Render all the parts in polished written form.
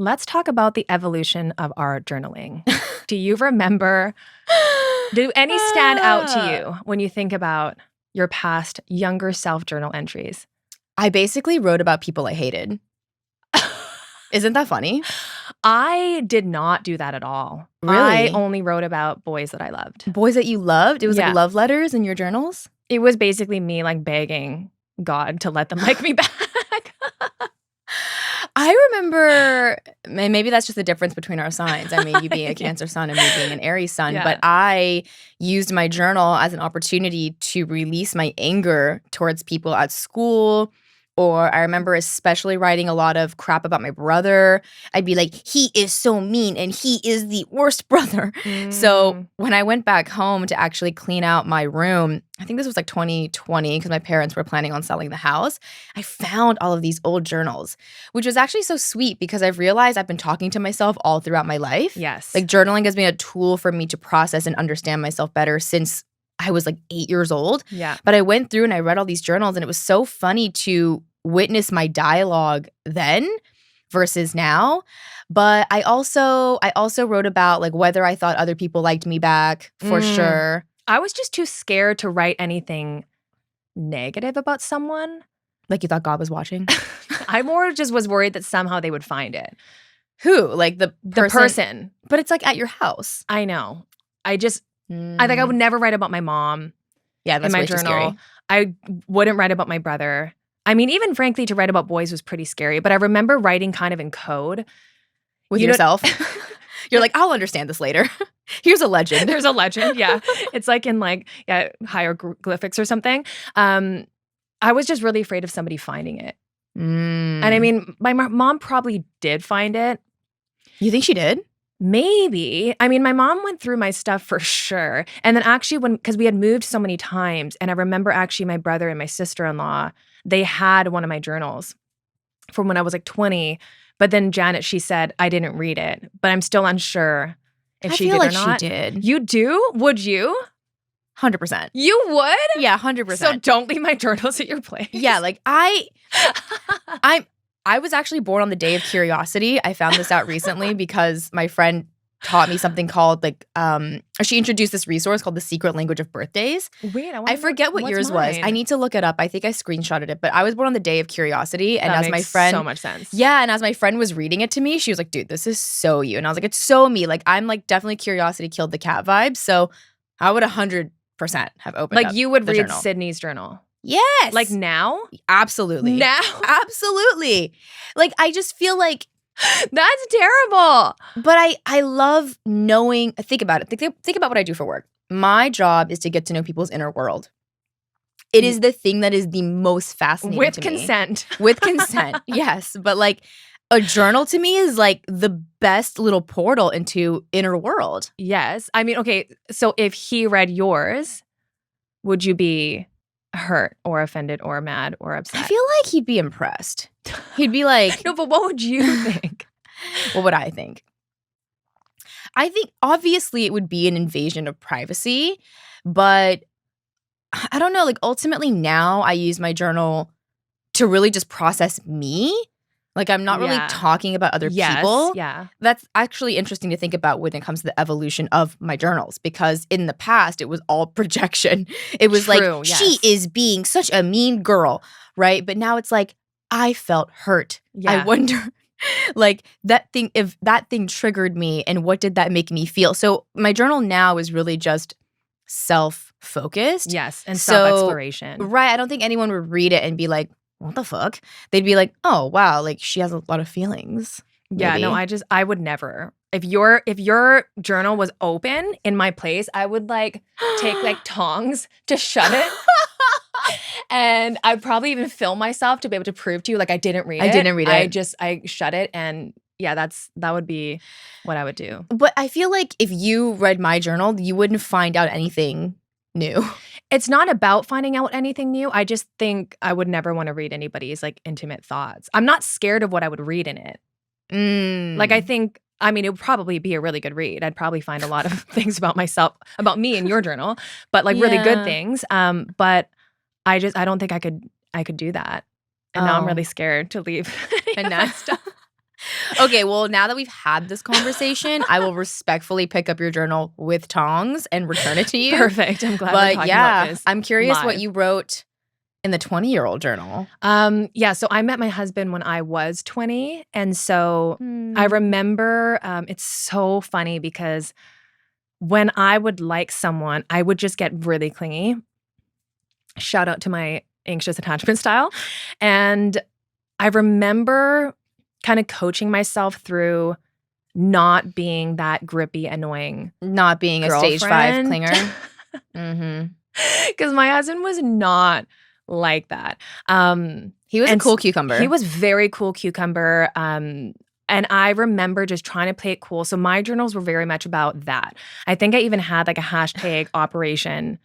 Let's talk about the evolution of our journaling. Do you remember, do any stand out to you when you think about your past younger self journal entries? I basically wrote about people I hated. Isn't that funny? I did not do that at all. Really? I only wrote about boys that I loved. Boys that you loved? It was Yeah. like love letters in your journals? It was basically me like begging God to let them like me back. I remember, and maybe that's just the difference between our signs. I mean, you being a Cancer sun and me being an Aries sun, Yeah. but I used my journal as an opportunity to release my anger towards people at school. Or I remember especially writing a lot of crap about my brother. I'd be like, he is so mean and he is the worst brother. So when I went back home to actually clean out my room, I think this was like 2020 because my parents were planning on selling the house. I found all of these old journals, which was actually so sweet because I've realized I've been talking to myself all throughout my life. Yes. Like journaling has been a tool for me to process and understand myself better since I was like 8 years old. Yeah. But I went through and I read all these journals and it was so funny to witness my dialogue then versus now. But I also wrote about like whether I thought other people liked me back for sure. I was just too scared to write anything negative about someone. Like you thought God was watching. I more just was worried that somehow they would find it. Who? Like the person. But it's like at your house. I know. I think I would never write about my mom Yeah, in that's my way too journal. scary. I wouldn't write about my brother. I mean, even frankly, to write about boys was pretty scary. But I remember writing kind of in code. With You know- yourself. You're like, I'll understand this later. Here's a legend. There's a legend, yeah. It's like in like hieroglyphics or something. I was just really afraid of somebody finding it. And I mean, my mom probably did find it. You think she did? Maybe. I mean, my mom went through my stuff for sure. And then actually because we had moved so many times, and I remember actually my brother and my sister-in-law, they had one of my journals from when I was like 20. But then Janet, she said, I didn't read it. But I'm still unsure if she did like or not. she did. You do? Would you? 100%. You would? Yeah, 100%. So don't leave my journals at your place. Yeah, like I was actually born on the day of curiosity. I found this out recently because my friend taught me something called like she introduced this resource called The Secret Language of Birthdays. Wait, I forget what yours was. I need to look it up. I think I screenshotted it, but I was born on the day of curiosity. And that as my makes friend so much sense. Yeah, and as my friend was reading it to me, she was like, dude, this is so you. And I was like, it's so me. Like I'm like definitely curiosity killed the cat vibe. So I would 100% have opened Like up you would the read journal. Sydney's journal. Yes. Like now? Absolutely. Now? Absolutely. Like I just feel like That's terrible. but I love knowing, think about it. Think about what I do for work. My job is to get to know people's inner world. It is the thing that is the most fascinating With to me. consent. With consent, yes. But like a journal to me is like the best little portal into inner world. Yes. I mean, okay, so if he read yours, would you be hurt or offended or mad or upset? I feel like he'd be impressed. He'd be like, No, but what would you think? what would I think? I think obviously it would be an invasion of privacy, but I don't know. Like ultimately now I use my journal to really just process me. Like I'm not really Yeah. talking about other Yes, people. yeah. That's actually interesting to think about when it comes to the evolution of my journals because in the past it was all projection. It was True, like yes. she is being such a mean girl, right? But now it's like I felt hurt. Yeah. I wonder like that thing if that thing triggered me and what did that make me feel? So my journal now is really just self-focused. Yes, and So- self-exploration. Right. I don't think anyone would read it and be like, what the fuck? They'd be like, oh wow, like she has a lot of feelings. Yeah, no, maybe. I would never. If your journal was open in my place, I would like take like tongs to shut it. And I'd probably even film myself to be able to prove to you like I didn't read it. I didn't read it. I shut it, and yeah, that would be what I would do. But I feel like if you read my journal, you wouldn't find out anything new. It's not about finding out anything new. I just think I would never want to read anybody's like intimate thoughts. I'm not scared of what I would read in it. Like I think I mean it would probably be a really good read. I'd probably find a lot of things about myself, about me in your journal, but like really good Yeah. things. But I don't think I could do that. And now I'm Oh. really scared to leave any And of now- that stuff. Okay, well, now that we've had this conversation, I will respectfully pick up your journal with tongs and return it to you. Perfect. I'm glad we're But talking about this. I'm curious what live. you wrote in the 20-year-old journal. Yeah, so I met my husband when I was 20. And so I remember it's so funny because when I would like someone, I would just get really clingy. Shout out to my anxious attachment style. And I remember kind of coaching myself through not being that grippy, annoying Not being a stage 5 girlfriend. clinger. Mm-hmm. Because my husband was not like that. He was a And cool cucumber. He was very cool cucumber. And I remember just trying to play it cool. So my journals were very much about that. I think I even had like a hashtag Operation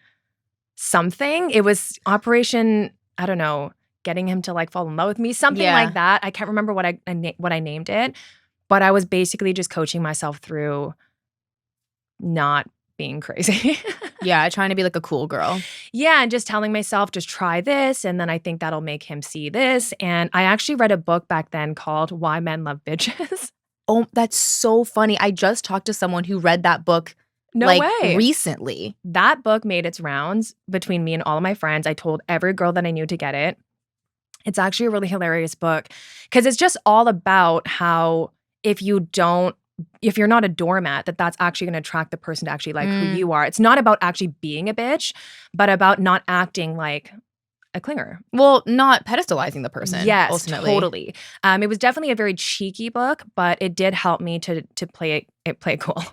something. It was Operation, I don't know, getting him to like fall in love with me, something Yeah. like that. I can't remember what I named it, but I was basically just coaching myself through not being crazy. Yeah, trying to be like a cool girl. Yeah, and just telling myself, just try this, and then I think that'll make him see this. And I actually read a book back then called Why Men Love Bitches. Oh, that's so funny. I just talked to someone who read that book No like way. recently. That book made its rounds between me and all of my friends. I told every girl that I knew to get it. It's actually a really hilarious book because it's just all about how if you're not a doormat, that's actually going to attract the person to actually like who you are. It's not about actually being a bitch, but about not acting like a clinger. Well, not pedestalizing the person. Yes, ultimately. totally. It was definitely a very cheeky book, but it did help me to play it cool.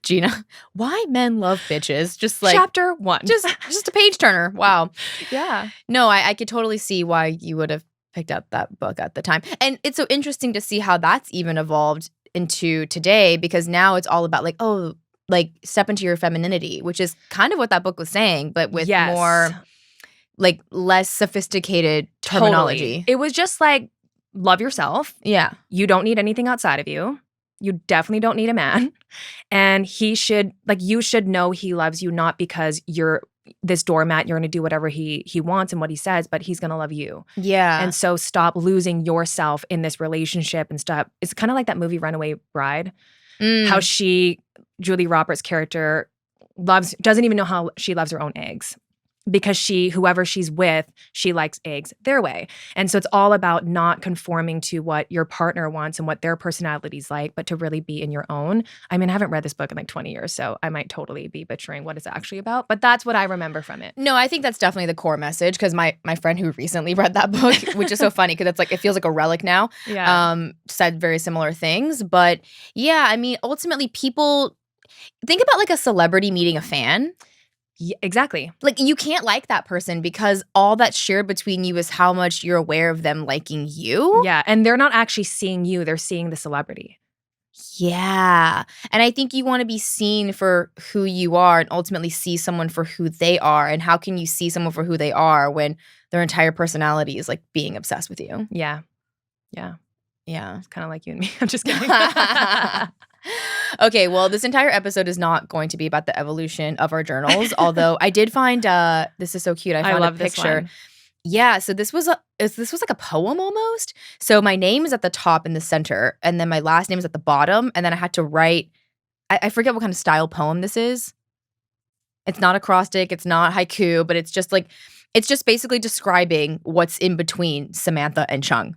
Gina, why men love bitches? Just like Chapter 1. just a page turner. Wow. Yeah. No, I could totally see why you would have picked up that book at the time. And it's so interesting to see how that's even evolved into today, because now it's all about like, oh, like step into your femininity, which is kind of what that book was saying, but with Yes. more like less sophisticated terminology. Totally. It was just like, love yourself. Yeah. You don't need anything outside of you. You definitely don't need a man. And you should know he loves you, not because you're this doormat, you're going to do whatever he wants and what he says, but he's going to love you. Yeah. And so stop losing yourself in this relationship and stop. It's kind of like that movie Runaway Bride, how Julie Roberts' character doesn't even know how she loves her own eggs. Because whoever she's with, she likes eggs their way. And so it's all about not conforming to what your partner wants and what their personality's like, but to really be in your own. I mean, I haven't read this book in like 20 years, so I might totally be butchering what it's actually about, but that's what I remember from it. No, I think that's definitely the core message, because my friend who recently read that book, which is so funny because it's like it feels like a relic now, said very similar things. But yeah, I mean, ultimately people think about like a celebrity meeting a fan. Yeah, exactly. Like you can't like that person because all that's shared between you is how much you're aware of them liking you. Yeah, and they're not actually seeing you, they're seeing the celebrity. Yeah. And I think you want to be seen for who you are and ultimately see someone for who they are. And how can you see someone for who they are when their entire personality is like being obsessed with you? Yeah. Yeah. Yeah. It's kind of like you and me. I'm just kidding. Okay, well, this entire episode is not going to be about the evolution of our journals, although I did find this is so cute. I found love a this picture. one. Yeah, so this was like a poem almost. So my name is at the top in the center, and then my last name is at the bottom, and then I had to write. I forget what kind of style poem this is. It's not acrostic, it's not haiku, but it's just basically describing what's in between Samantha and Chung.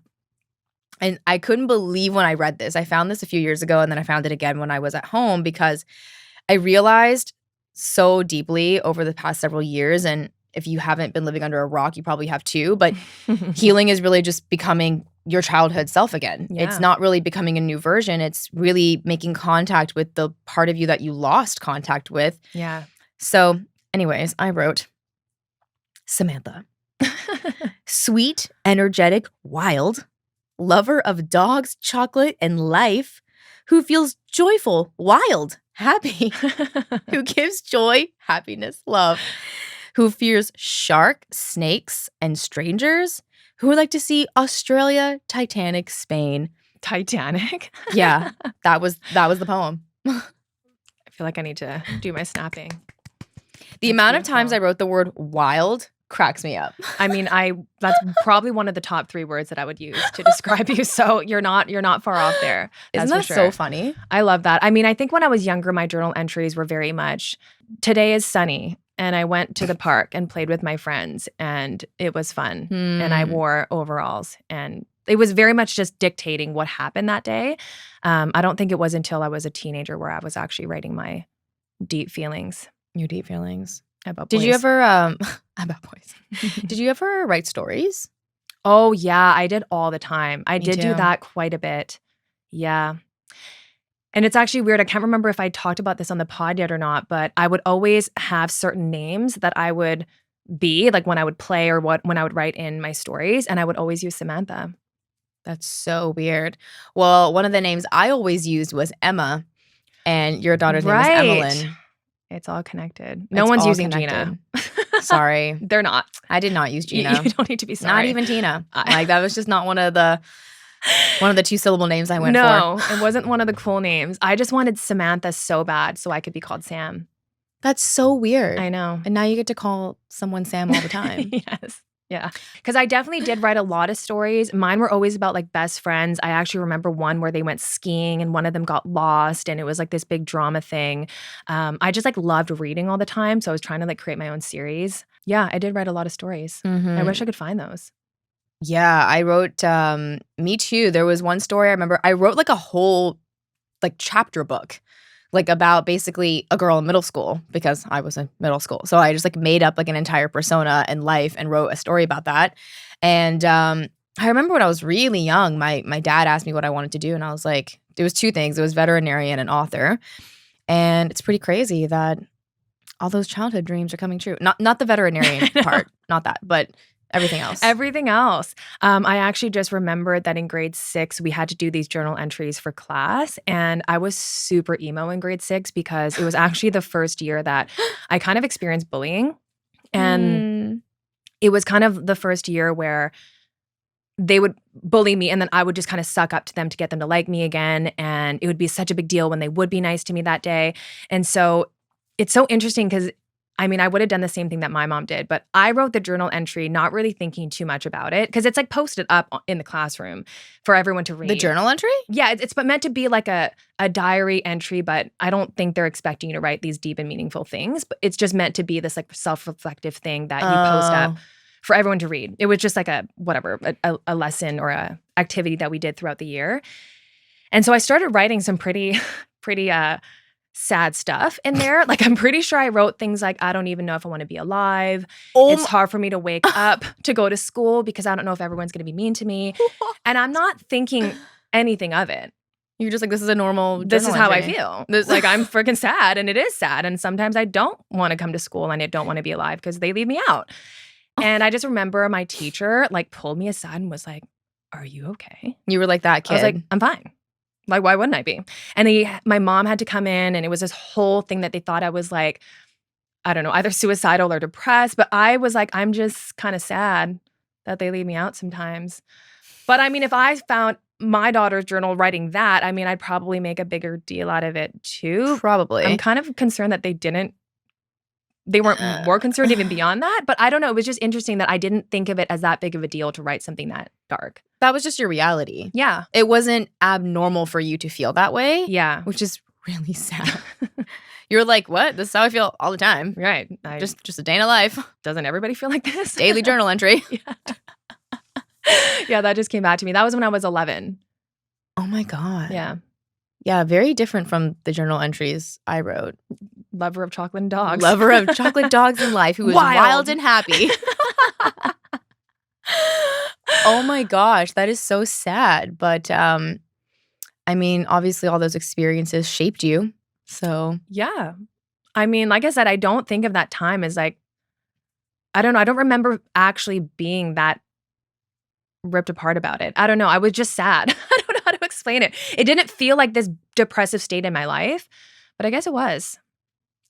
And I couldn't believe when I read this. I found this a few years ago, and then I found it again when I was at home, because I realized so deeply over the past several years, and if you haven't been living under a rock, you probably have too, but healing is really just becoming your childhood self again. Yeah. It's not really becoming a new version. It's really making contact with the part of you that you lost contact with. Yeah. So anyways, I wrote, Samantha, sweet, energetic, wild, lover of dogs, chocolate, and life, who feels joyful, wild, happy, who gives joy, happiness, love, who fears shark, snakes, and strangers, who would like to see Australia, Titanic, Spain. Titanic? Yeah, that was the poem. I feel like I need to do my snapping. The amount of times I wrote the word wild cracks me up. I mean, that's probably one of the top 3 words that I would use to describe you. So you're not far off there. That's Isn't for that sure. so funny? I love that. I mean, I think when I was younger, my journal entries were very much, today is sunny, and I went to the park and played with my friends, and it was fun. And I wore overalls, and it was very much just dictating what happened that day. I don't think it was until I was a teenager where I was actually writing my deep feelings Your deep feelings. about Did you boys. ever about boys? Did you ever write stories? Oh, yeah, I did all the time. I Me did do too. that quite a bit. Yeah. And it's actually weird. I can't remember if I talked about this on the pod yet or not, but I would always have certain names that I would be, like when I would play or when I would write in my stories, and I would always use Samantha. That's so weird. Well, one of the names I always used was Emma, and your daughter's name is Right. Emmeline. It's all connected. No It's one's all using connected. Gina. Sorry. They're not. I did not use You, Gina. you don't need to be sorry. Not even Tina. Like that was just not one of the 2-syllable names I went for. No, it wasn't one of the cool names. I just wanted Samantha so bad so I could be called Sam. That's so weird. I know. And now you get to call someone Sam all the time. Yes. Yeah. Because I definitely did write a lot of stories. Mine were always about like best friends. I actually remember one where they went skiing and one of them got lost and it was like this big drama thing. I just like loved reading all the time. So I was trying to like create my own series. Yeah, I did write a lot of stories. I wish I could find those. Yeah, I wrote, me too. There was one story I remember. I wrote like a whole like chapter book, like about basically a girl in middle school because I was in middle school. So I just like made up like an entire persona and life and wrote a story about that. And I remember when I was really young, my dad asked me what I wanted to do. And I was like, it was 2 things. It was veterinarian and author. And it's pretty crazy that all those childhood dreams are coming true. Not the veterinarian part, not that, but everything else. Everything else. I actually just remembered that in grade 6, we had to do these journal entries for class. And I was super emo in grade 6 because it was actually the first year that I kind of experienced bullying. And it was kind of the first year where they would bully me and then I would just kind of suck up to them to get them to like me again. And it would be such a big deal when they would be nice to me that day. And so it's so interesting because I mean, I would have done the same thing that my mom did, but I wrote the journal entry not really thinking too much about it because it's like posted up in the classroom for everyone to read. The journal entry? Yeah, it's meant to be like a diary entry, but I don't think they're expecting you to write these deep and meaningful things. But it's just meant to be this like self-reflective thing that you post up for everyone to read. It was just like a lesson or a activity that we did throughout the year. And so I started writing some pretty sad stuff in there. Like I'm pretty sure I wrote things like, I don't even know if I want to be alive. It's hard for me to wake up to go to school because I don't know if everyone's going to be mean to me. And I'm not thinking anything of it. You're just like, this is a normal This is how I entry. feel. Like I'm freaking sad and it is sad. And sometimes I don't want to come to school and I don't want to be alive because they leave me out. And I just remember my teacher like pulled me aside and was like, are you okay? You were like that kid. I was like, I'm fine. Like, why wouldn't I be? And my mom had to come in and it was this whole thing that they thought I was like, I don't know, either suicidal or depressed. But I was like, I'm just kind of sad that they leave me out sometimes. But I mean, if I found my daughter's journal writing that, I mean, I'd probably make a bigger deal out of it too. Probably. I'm kind of concerned that they weren't more concerned even beyond that. But I don't know. It was just interesting that I didn't think of it as that big of a deal to write something that dark. That was just your reality. Yeah. It wasn't abnormal for you to feel that way. Yeah. Which is really sad. You're like, what? This is how I feel all the time. Right. Just a day in a life. Doesn't everybody feel like this? Daily journal entry. Yeah, that just came back to me. That was when I was 11. Oh my God. Yeah. Yeah, very different from the journal entries I wrote. Lover of chocolate and dogs. Lover of chocolate dogs in life who was wild and happy. Oh my gosh, that is so sad. But I mean, obviously all those experiences shaped you. So Yeah. I mean, like I said, I don't think of that time as like, I don't know. I don't remember actually being that ripped apart about it. I don't know. I was just sad. I don't know how to explain it. It didn't feel like this depressive state in my life, but I guess it was.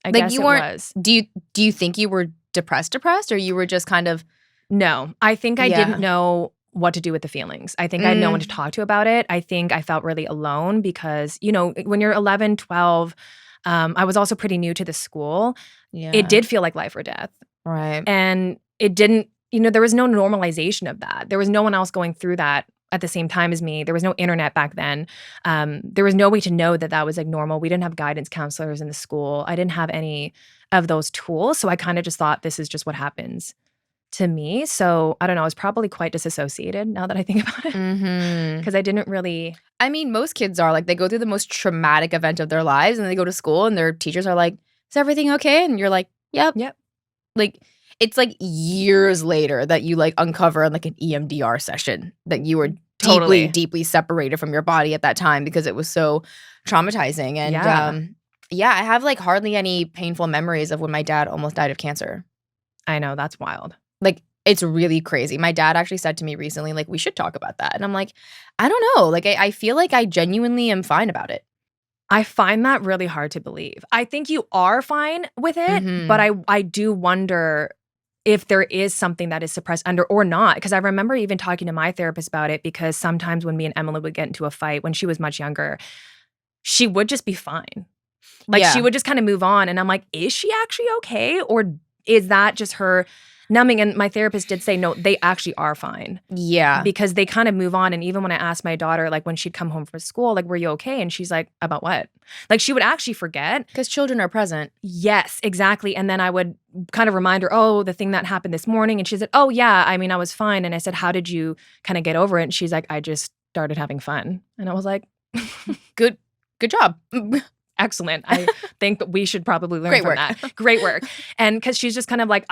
I like guess you it weren't. was. Do you think you were depressed, or you were just kind of? No, I think I Yeah. didn't know what to do with the feelings. I think I had no one to talk to about it. I think I felt really alone because, you know, when you're 11, 12, I was also pretty new to the school. Yeah. It did feel like life or death. Right. And it didn't, there was no normalization of that. There was no one else going through that at the same time as me. There was no internet back then. There was no way to know that that was like normal. We didn't have guidance counselors in the school. I didn't have any of those tools. So I kind of just thought this is just what happens to me. So I don't know. I was probably quite disassociated now that I think about it Mm-hmm. because I didn't really. I mean, most kids are like, they go through the most traumatic event of their lives and they go to school and their teachers are like, is everything okay? And you're like, yep. Like, it's like years later that you like uncover in like an EMDR session that you were Totally. deeply separated from your body at that time because it was so traumatizing. And Yeah. I have like hardly any painful memories of when my dad almost died of cancer. I know. That's wild. Like, it's really crazy. My dad actually said to me recently, like, we should talk about that. And I'm like, I don't know. Like, I feel like I genuinely am fine about it. I find that really hard to believe. I think you are fine with it, Mhm. but I do wonder if there is something that is suppressed under or not. Because I remember even talking to my therapist about it because sometimes when me and Emily would get into a fight when she was much younger, she would just be fine. Like Yeah. she would just kind of move on. And I'm like, is she actually okay? Or is that just her numbing? And my therapist did say, no, they actually are fine. Yeah. Because they kind of move on. And even when I asked my daughter, like when she'd come home from school, like, were you okay? And she's like, about what? Like she would actually forget. Because children are present. Yes, exactly. And then I would kind of remind her, oh, the thing that happened this morning. And she said, oh, yeah, I mean, I was fine. And I said, how did you kind of get over it? And she's like, I just started having fun. And I was like, Good job. excellent. I think that we should probably learn Great from work. that. Great work. And because she's just kind of like,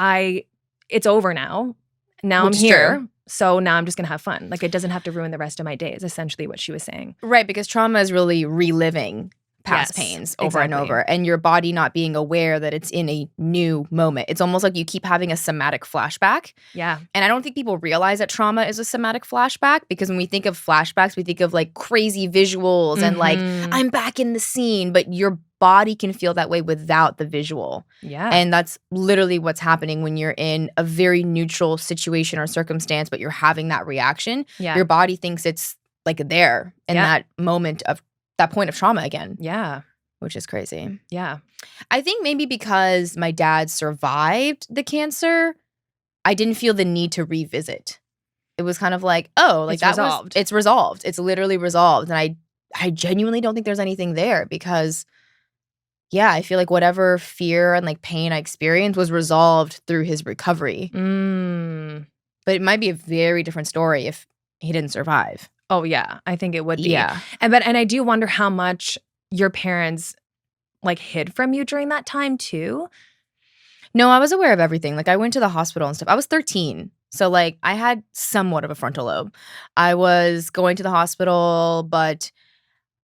it's over now. Now Which I'm is here. true. So now I'm just going to have fun. Like it doesn't have to ruin the rest of my day is essentially what she was saying. Right, because trauma is really reliving past Yes, pains over and exactly. over, and your body not being aware that it's in a new moment. It's almost like you keep having a somatic flashback. Yeah. And I don't think people realize that trauma is a somatic flashback because when we think of flashbacks, we think of like crazy visuals and like, Mhm. I'm back in the scene, but your body can feel that way without the visual. Yeah. And that's literally what's happening when you're in a very neutral situation or circumstance, but you're having that reaction. yeah. Your body thinks it's like there in Yeah. that moment of that point of trauma again, Yeah. which is crazy. Yeah. I think maybe because my dad survived the cancer, I didn't feel the need to revisit. It was kind of like, oh, like It's that resolved. it's resolved. It's literally resolved. And I genuinely don't think there's anything there because yeah, I feel like whatever fear and like pain I experienced was resolved through his recovery. Mm. But it might be a very different story if he didn't survive. Oh yeah. I think it would be. Yeah. And I do wonder how much your parents like hid from you during that time too. No, I was aware of everything. Like I went to the hospital and stuff. I was 13. So like I had somewhat of a frontal lobe. I was going to the hospital, but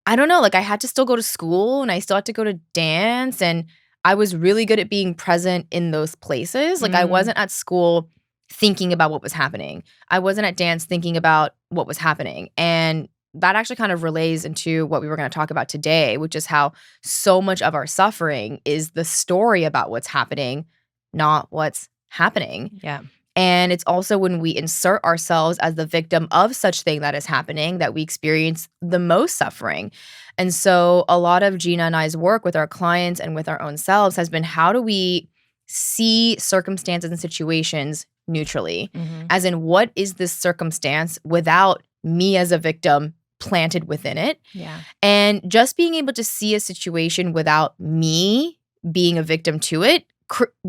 I don't know, like I had to still go to school and I still had to go to dance and I was really good at being present in those places. Like I Mm. wasn't at school thinking about what was happening. I wasn't at dance thinking about what was happening. And that actually kind of relays into what we were going to talk about today, which is how so much of our suffering is the story about what's happening, not what's happening. Yeah. And it's also when we insert ourselves as the victim of such thing that is happening that we experience the most suffering. And so a lot of Gina and I's work with our clients and with our own selves has been how do we see circumstances and situations neutrally? Mhm. As in, what is this circumstance without me as a victim planted within it? Yeah. And just being able to see a situation without me being a victim to it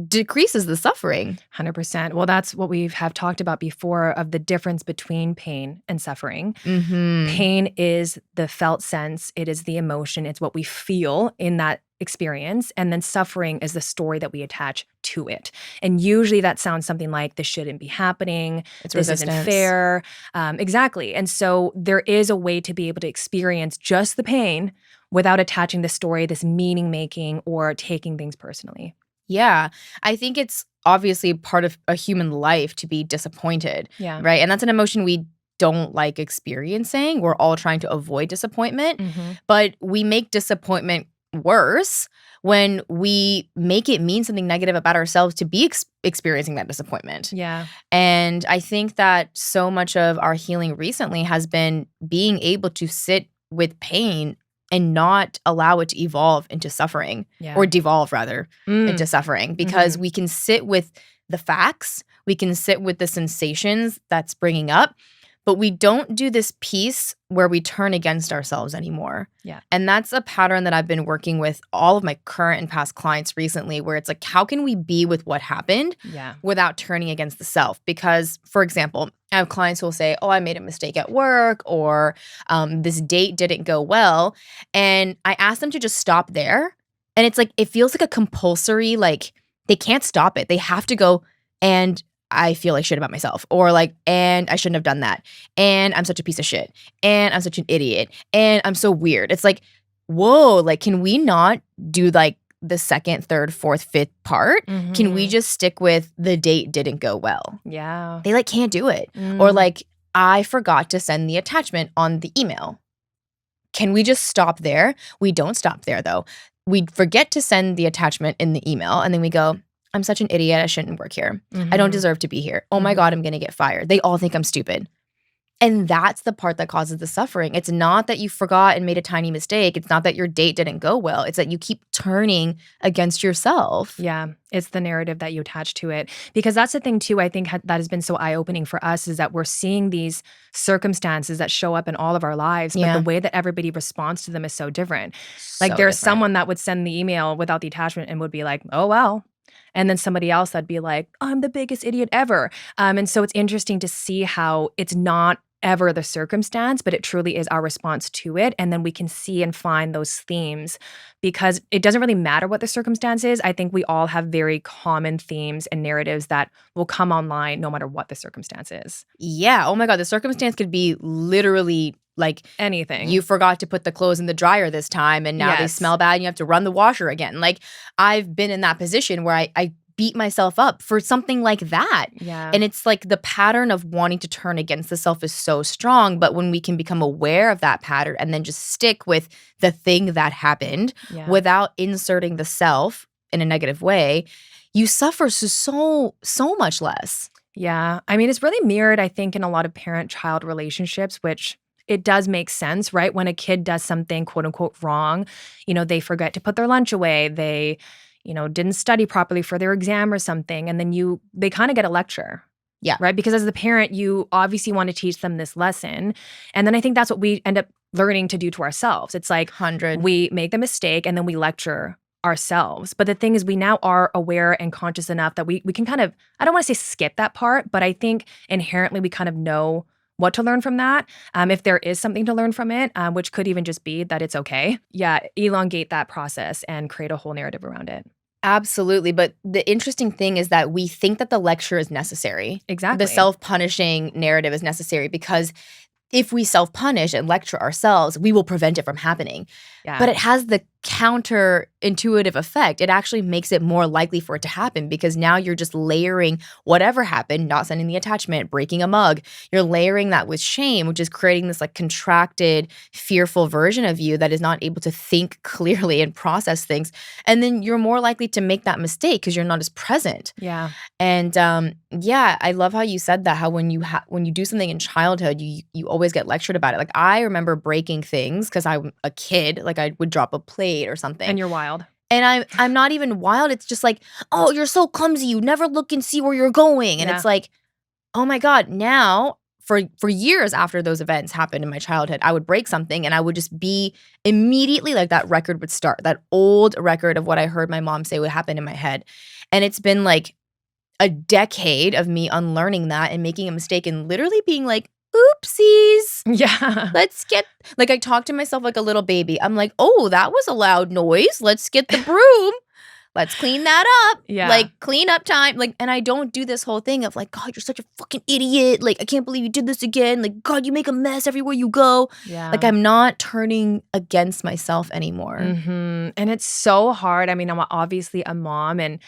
decreases the suffering. 100%. Well, that's what we have talked about before of the difference between pain and suffering. Mm-hmm. Pain is the felt sense, it is the emotion, it's what we feel in that experience. And then suffering is the story that we attach to it. And usually that sounds something like, this shouldn't be happening, It's this resistance. isn't fair. Exactly. And so there is a way to be able to experience just the pain without attaching the story, this meaning making, or taking things personally. Yeah. I think it's obviously part of a human life to be disappointed, Yeah. right? And that's an emotion we don't like experiencing. We're all trying to avoid disappointment, Mhm. but we make disappointment worse when we make it mean something negative about ourselves to be experiencing that disappointment. Yeah. And I think that so much of our healing recently has been being able to sit with pain and not allow it to evolve into suffering Yeah. or devolve rather Mm. into suffering because we can sit with the facts. We can sit with the sensations that's bringing up, but we don't do this piece where we turn against ourselves anymore. Yeah. And that's a pattern that I've been working with all of my current and past clients recently, where it's like, how can we be with what happened Yeah. without turning against the self? Because, for example, I have clients who will say, oh, I made a mistake at work, or this date didn't go well. And I ask them to just stop there. And it's like, it feels like a compulsory, like they can't stop it. They have to go, and I feel like shit about myself, or like, and I shouldn't have done that. And I'm such a piece of shit. And I'm such an idiot. And I'm so weird. It's like, whoa, like, can we not do like the second, third, fourth, fifth part? Can we Mhm. just stick with the date didn't go well? Yeah. They like can't do it. Or Mm. like, I forgot to send the attachment on the email. Can we just stop there? We don't stop there though. We forget to send the attachment in the email, and then we go, I'm such an idiot. I shouldn't work here. I don't Mhm. deserve to be here. Oh my Mhm. God, I'm going to get fired. They all think I'm stupid. And that's the part that causes the suffering. It's not that you forgot and made a tiny mistake. It's not that your date didn't go well. It's that you keep turning against yourself. Yeah, it's the narrative that you attach to it. Because that's the thing too, I think that has been so eye-opening for us, is that we're seeing these circumstances that show up in all of our lives, but Yeah. the way that everybody responds to them is so different. Like So there's different. someone that would send the email without the attachment and would be like, "Oh well." And then somebody else that'd be like, "I'm the biggest idiot ever." And so it's interesting to see how it's not ever the circumstance, but it truly is our response to it. And then we can see and find those themes, because it doesn't really matter what the circumstance is. I think we all have very common themes and narratives that will come online no matter what the circumstance is. Yeah. Oh my God. The circumstance could be literally like, Anything. you forgot to put the clothes in the dryer this time, and now they Yes. smell bad and you have to run the washer again. Like, I've been in that position where I beat myself up for something like that. Yeah. And it's like the pattern of wanting to turn against the self is so strong. But when we can become aware of that pattern and then just stick with the thing that happened Yeah. without inserting the self in a negative way, you suffer so much less. Yeah. I mean, it's really mirrored, I think, in a lot of parent-child relationships, which it does make sense, right? When a kid does something quote unquote wrong, they forget to put their lunch away, they, didn't study properly for their exam or something, and then they kind of get a lecture. Yeah. Right? Because as the parent, you obviously want to teach them this lesson. And then I think that's what we end up learning to do to ourselves. It's like 100. we make the mistake and then we lecture ourselves. But the thing is, we now are aware and conscious enough that we can kind of, I don't want to say skip that part, but I think inherently we kind of know what to learn from that. If there is something to learn from it, which could even just be that it's okay. Yeah, elongate that process and create a whole narrative around it. Absolutely. But the interesting thing is that we think that the lecture is necessary. Exactly. The self-punishing narrative is necessary because if we self-punish and lecture ourselves, we will prevent it from happening. Yeah. But it has the counterintuitive effect. It actually makes it more likely for it to happen, because now you're just layering whatever happened, not sending the attachment, breaking a mug. You're layering that with shame, which is creating this like contracted, fearful version of you that is not able to think clearly and process things. And then you're more likely to make that mistake because you're not as present. Yeah. And yeah, I love how you said that, how when you do something in childhood, you always get lectured about it. Like, I remember breaking things because I'm a kid, like I would drop a plate or something. And you're wild. And I'm not even wild. It's just like, oh, you're so clumsy. You never look and see where you're going. And Yeah. it's like, oh my God, now for years after those events happened in my childhood, I would break something and I would just be immediately like, that record would start, that old record of what I heard my mom say would happen in my head. And it's been like a decade of me unlearning that and making a mistake and literally being like, oopsies. Yeah. Let's get, like, I talk to myself like a little baby. I'm like, oh, that was a loud noise. Let's get the broom. Let's clean that up. Yeah. Like, clean up time. Like, and I don't do this whole thing of like, God, you're such a fucking idiot. Like, I can't believe you did this again. Like, God, you make a mess everywhere you go. Yeah. Like, I'm not turning against myself anymore. And it's so hard. I mean, I'm obviously a mom, and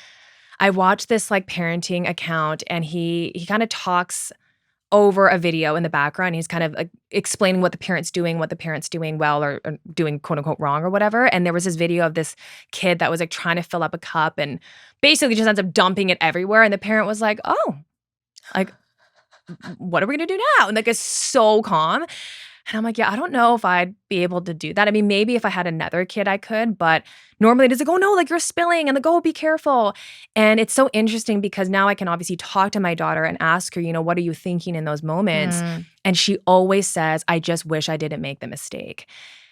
I watched this like parenting account, and he kind of talks over a video in the background. He's kind of like explaining what the parent's doing well, or doing quote unquote wrong or whatever. And there was this video of this kid that was like trying to fill up a cup and basically just ends up dumping it everywhere. And the parent was like, oh, like, what are we gonna do now? And like, it's so calm. And I'm like, yeah, I don't know if I'd be able to do that. I mean, maybe if I had another kid, I could, but normally it's like, oh no, like you're spilling and like, oh, be careful. And it's so interesting because now I can obviously talk to my daughter and ask her, what are you thinking in those moments? Mm. And she always says, I just wish I didn't make the mistake.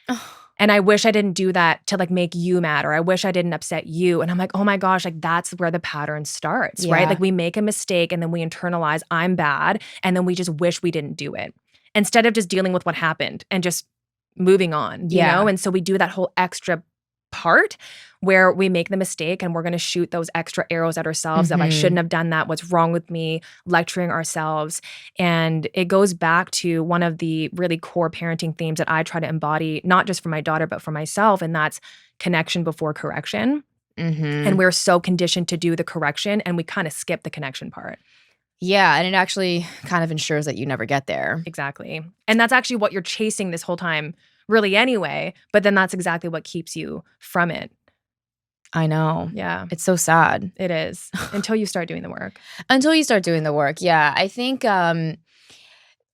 Oh, And I wish I didn't do that to like make you mad, or I wish I didn't upset you. And I'm like, oh my gosh, like that's where the pattern starts, right? yeah. Like we make a mistake and then we internalize I'm bad. And then we just wish we didn't do it instead of just dealing with what happened and just moving on, Yeah. And so we do that whole extra part where we make the mistake and we're going to shoot those extra arrows at ourselves of I Mhm. shouldn't have done that, what's wrong with me, lecturing ourselves. And it goes back to one of the really core parenting themes that I try to embody, not just for my daughter, but for myself, and that's connection before correction. Mhm. And we're so conditioned to do the correction and we kind of skip the connection part. Yeah, and it actually kind of ensures that you never get there. Exactly. And that's actually what you're chasing this whole time, really, anyway. But then that's exactly what keeps you from it. I know. Yeah, It's so sad. it is until you start doing the work. Until you start doing the work. Yeah. I think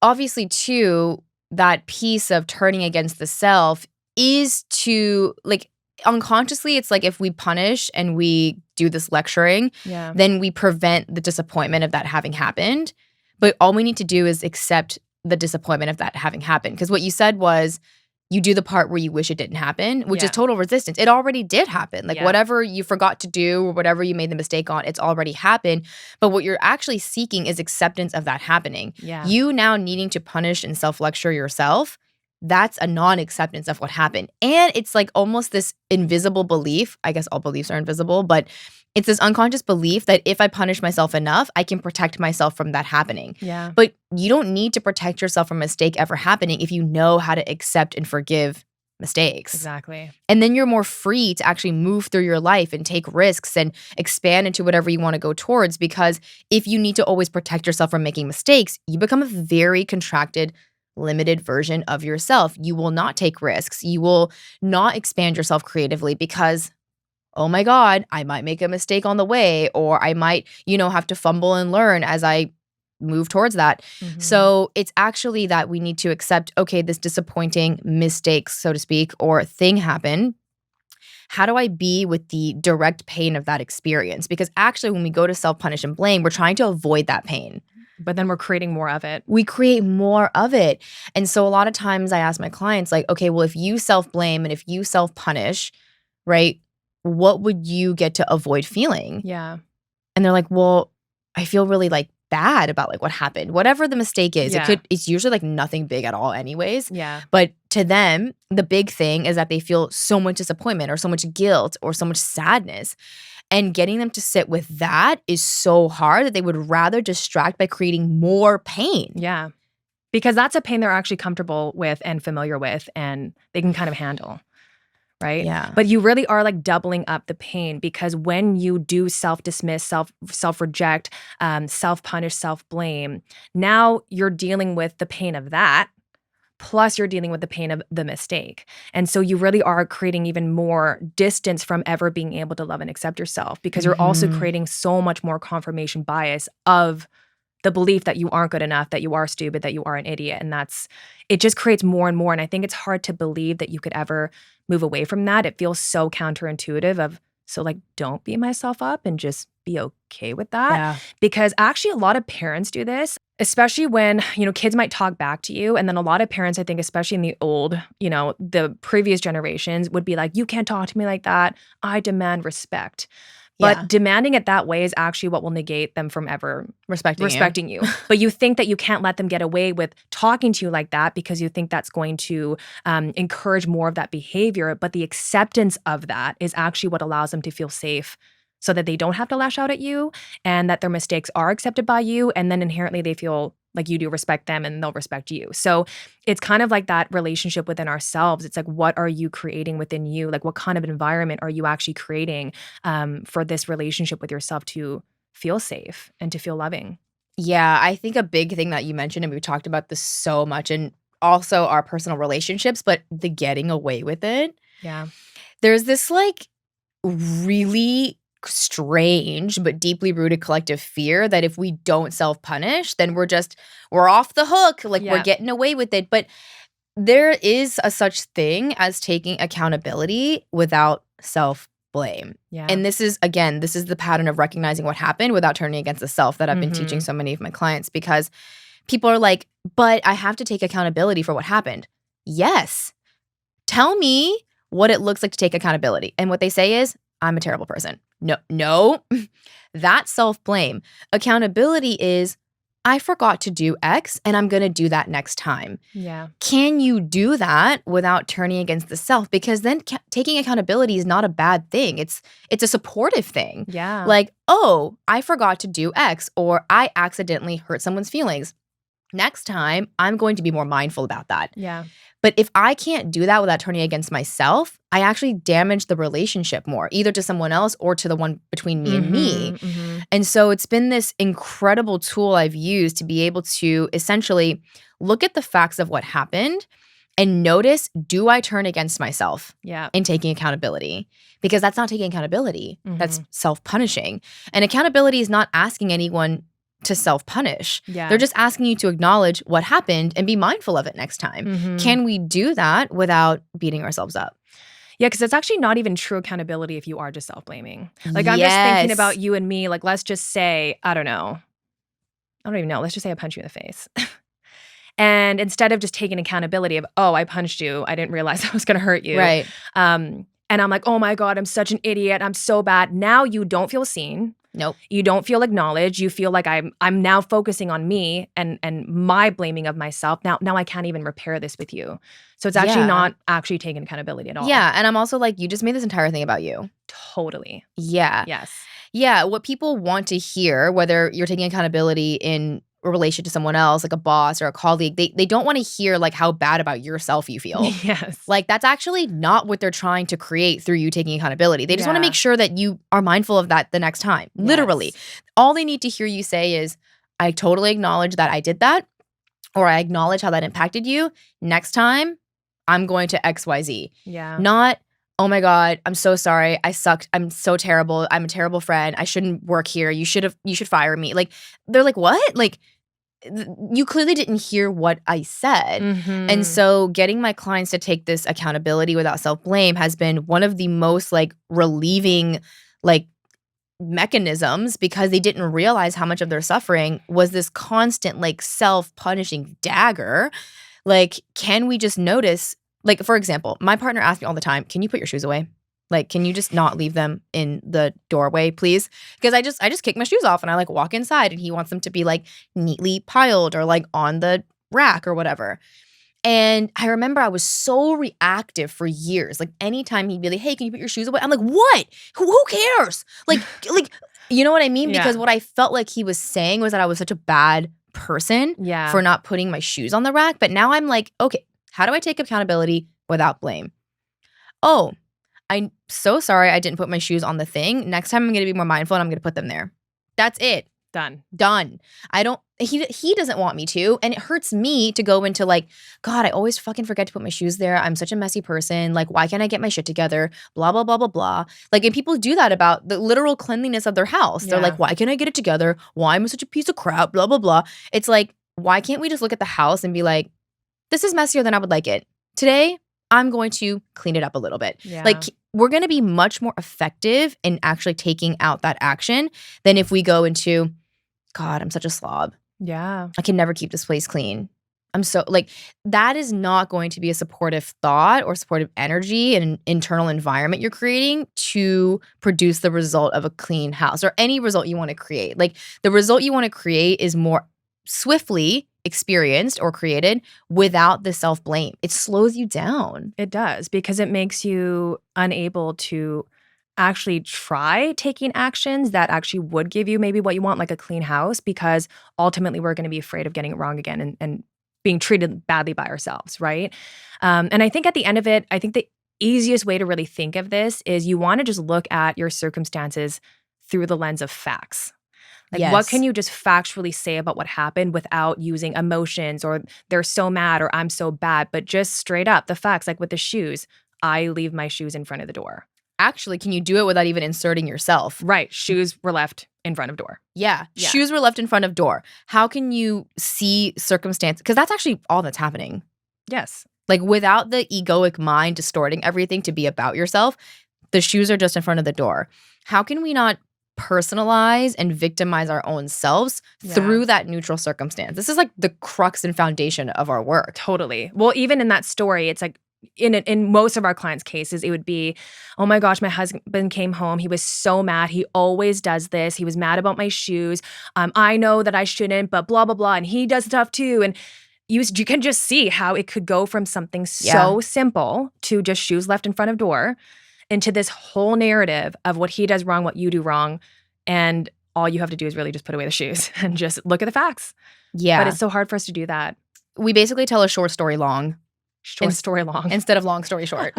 obviously too, that piece of turning against the self is to like unconsciously, it's like if we punish and we do this lecturing, Yeah. then we prevent the disappointment of that having happened. But all we need to do is accept the disappointment of that having happened. Because what you said was you do the part where you wish it didn't happen, which Yeah. is total resistance. It already did happen. Like Yeah. whatever you forgot to do or whatever you made the mistake on, it's already happened. But what you're actually seeking is acceptance of that happening. Yeah. You now needing to punish and self-lecture yourself, that's a non-acceptance of what happened. And it's like almost this invisible belief. I guess all beliefs are invisible, but it's this unconscious belief that if I punish myself enough, I can protect myself from that happening. Yeah. But you don't need to protect yourself from a mistake ever happening if you know how to accept and forgive mistakes. Exactly. And then you're more free to actually move through your life and take risks and expand into whatever you want to go towards. Because if you need to always protect yourself from making mistakes, you become a very contracted, limited version of yourself. You will not take risks. You will not expand yourself creatively because, oh my God, I might make a mistake on the way, or I might, have to fumble and learn as I move towards that. Mhm. So it's actually that we need to accept, okay, this disappointing mistake, so to speak, or thing happened. How do I be with the direct pain of that experience? Because actually, when we go to self-punish and blame, we're trying to avoid that pain. But then we're creating more of it. We create more of it. And so a lot of times I ask my clients, like, okay, well, if you self-blame and if you self-punish, right, what would you get to avoid feeling? Yeah. And they're like, well, I feel really like bad about like what happened. Whatever the mistake is, Yeah. it's usually like nothing big at all anyways. Yeah. But to them, the big thing is that they feel so much disappointment or so much guilt or so much sadness. And getting them to sit with that is so hard that they would rather distract by creating more pain. Yeah. Because that's a pain they're actually comfortable with and familiar with and they can kind of handle. Right? Yeah. But you really are like doubling up the pain because when you do self-dismiss, self-reject, self-punish, self-blame, now you're dealing with the pain of that, plus you're dealing with the pain of the mistake. And so you really are creating even more distance from ever being able to love and accept yourself because you're also Mhm. creating so much more confirmation bias of the belief that you aren't good enough, that you are stupid, that you are an idiot. And it just creates more and more. And I think it's hard to believe that you could ever move away from that. It feels so counterintuitive so like, don't beat myself up and just be okay with that. Yeah. Because actually a lot of parents do this, especially when, kids might talk back to you. And then a lot of parents, I think, especially in the old, the previous generations would be like, you can't talk to me like that. I demand respect. But Yeah. demanding it that way is actually what will negate them from ever Respecting you. you. But you think that you can't let them get away with talking to you like that because you think that's going to encourage more of that behavior. But the acceptance of that is actually what allows them to feel safe so that they don't have to lash out at you and that their mistakes are accepted by you. And then inherently they feel like you do respect them and they'll respect you. So it's kind of like that relationship within ourselves. It's like, what are you creating within you? Like, what kind of environment are you actually creating for this relationship with yourself to feel safe and to feel loving? Yeah, I think a big thing that you mentioned, and we've talked about this so much, and also our personal relationships, but the getting away with it. Yeah. There's this like really strange but deeply rooted collective fear that if we don't self-punish, then we're off the hook, like we're Yeah. getting away with it. But there is a such thing as taking accountability without self-blame. Yeah. And this is the pattern of recognizing what happened without turning against the self that I've been teaching so many of my clients, because people are like, but I have to take accountability for what happened. Yes. Tell me what it looks like to take accountability. And what they say is, I'm a terrible person. No, that's self-blame. Accountability is, I forgot to do X and I'm going to do that next time. Yeah. Can you do that without turning against the self? Because then taking accountability is not a bad thing. It's a supportive thing. Yeah. Like, oh, I forgot to do X, or I accidentally hurt someone's feelings. Next time, I'm going to be more mindful about that. Yeah. But if I can't do that without turning against myself, I actually damage the relationship more, either to someone else or to the one between me and me. And so it's been this incredible tool I've used to be able to essentially look at the facts of what happened and notice, do I turn against myself Yeah. in taking accountability? Because that's not taking accountability. That's self-punishing. And accountability is not asking anyone to self-punish. Yeah. They're just asking you to acknowledge what happened and be mindful of it next time. Can we do that without beating ourselves up? Yeah, because it's actually not even true accountability if you are just self-blaming. Like, I'm just thinking about you and me. Like, let's just say, I don't even know. Let's just say I punch you in the face. And instead of just taking accountability of, oh, I punched you, I didn't realize I was going to hurt you. Right. And I'm like, oh my God, I'm such an idiot. I'm so bad. Now you don't feel seen. Nope. You don't feel acknowledged. You feel like I'm now focusing on me and my blaming of myself. Now I can't even repair this with you. So it's actually not actually taking accountability at all. Yeah. And I'm also like, you just made this entire thing about you. Totally. Yeah. Yes. Yeah. What people want to hear, whether you're taking accountability in a relation to someone else, like a boss or a colleague, they don't want to hear like how bad about yourself you feel. Yes. Like, that's actually not what they're trying to create through you taking accountability. They just want to make sure that you are mindful of that the next time. Yes. Literally. All they need to hear you say is, I totally acknowledge that I did that, or I acknowledge how that impacted you. Next time, I'm going to XYZ. Yeah. Not, oh my God, I'm so sorry. I sucked. I'm so terrible. I'm a terrible friend. I shouldn't work here. You should fire me. Like, they're like, what? Like, you clearly didn't hear what I said. And so getting my clients to take this accountability without self-blame has been one of the most like relieving like mechanisms, because they didn't realize how much of their suffering was this constant like self-punishing dagger. Like, can we just notice, like, for example, my partner asks me all the time, can you put your shoes away? Like, can you just not leave them in the doorway, please? Because I just kick my shoes off and I like walk inside, and he wants them to be like neatly piled or like on the rack or whatever. And I remember I was so reactive for years. Like, anytime he'd be like, hey, can you put your shoes away? I'm like, what? Who cares? Like, you know what I mean? Yeah. Because what I felt like he was saying was that I was such a bad person for not putting my shoes on the rack. But now I'm like, okay, how do I take accountability without blame? Oh, I'm so sorry I didn't put my shoes on the thing. Next time I'm going to be more mindful and I'm going to put them there. That's it. Done. He doesn't want me to. And it hurts me to go into like, God, I always fucking forget to put my shoes there. I'm such a messy person. Like, why can't I get my shit together? Blah, blah, blah, blah, blah. Like, and people do that about the literal cleanliness of their house. They're like, why can't I get it together? Why am I such a piece of crap? Blah, blah, blah. It's like, why can't we just look at the house and be like, this is messier than I would like it. Today, I'm going to clean it up a little bit. Yeah. Like, we're going to be much more effective in actually taking out that action than if we go into, God, I'm such a slob. Yeah. I can never keep this place clean. I'm so like, that is not going to be a supportive thought or supportive energy and an internal environment you're creating to produce the result of a clean house or any result you want to create. Like, the result you want to create is more swiftly experienced or created without the self-blame. It slows you down. It does, because it makes you unable to actually try taking actions that actually would give you maybe what you want, like a clean house, because ultimately we're going to be afraid of getting it wrong again and being treated badly by ourselves, right? And I think at the end of it, I think the easiest way to really think of this is you want to just look at your circumstances through the lens of facts. Like, what can you just factually say about what happened without using emotions or they're so mad or I'm so bad, but just straight up the facts, like with the shoes. I leave my shoes in front of the door. Actually, can you do it without even inserting yourself? Right. Shoes were left in front of door. Yeah. Shoes were left in front of door. How can you see circumstance? Because that's actually all that's happening. Yes. Like without the egoic mind distorting everything to be about yourself, the shoes are just in front of the door. How can we not personalize and victimize our own selves Yeah. through that neutral circumstance? This is like the crux and foundation of our work. Totally. Well, even in that story, it's like in most of our clients' cases, it would be, oh my gosh, my husband came home. He was so mad. He always does this. He was mad about my shoes. I know that I shouldn't, but blah blah blah. And he does stuff too. And you can just see how it could go from something Yeah. so simple to just shoes left in front of door into this whole narrative of what he does wrong, what you do wrong, and all you have to do is really just put away the shoes and just look at the facts. Yeah. But it's so hard for us to do that. We basically tell a short story long Short story long. instead of long story short.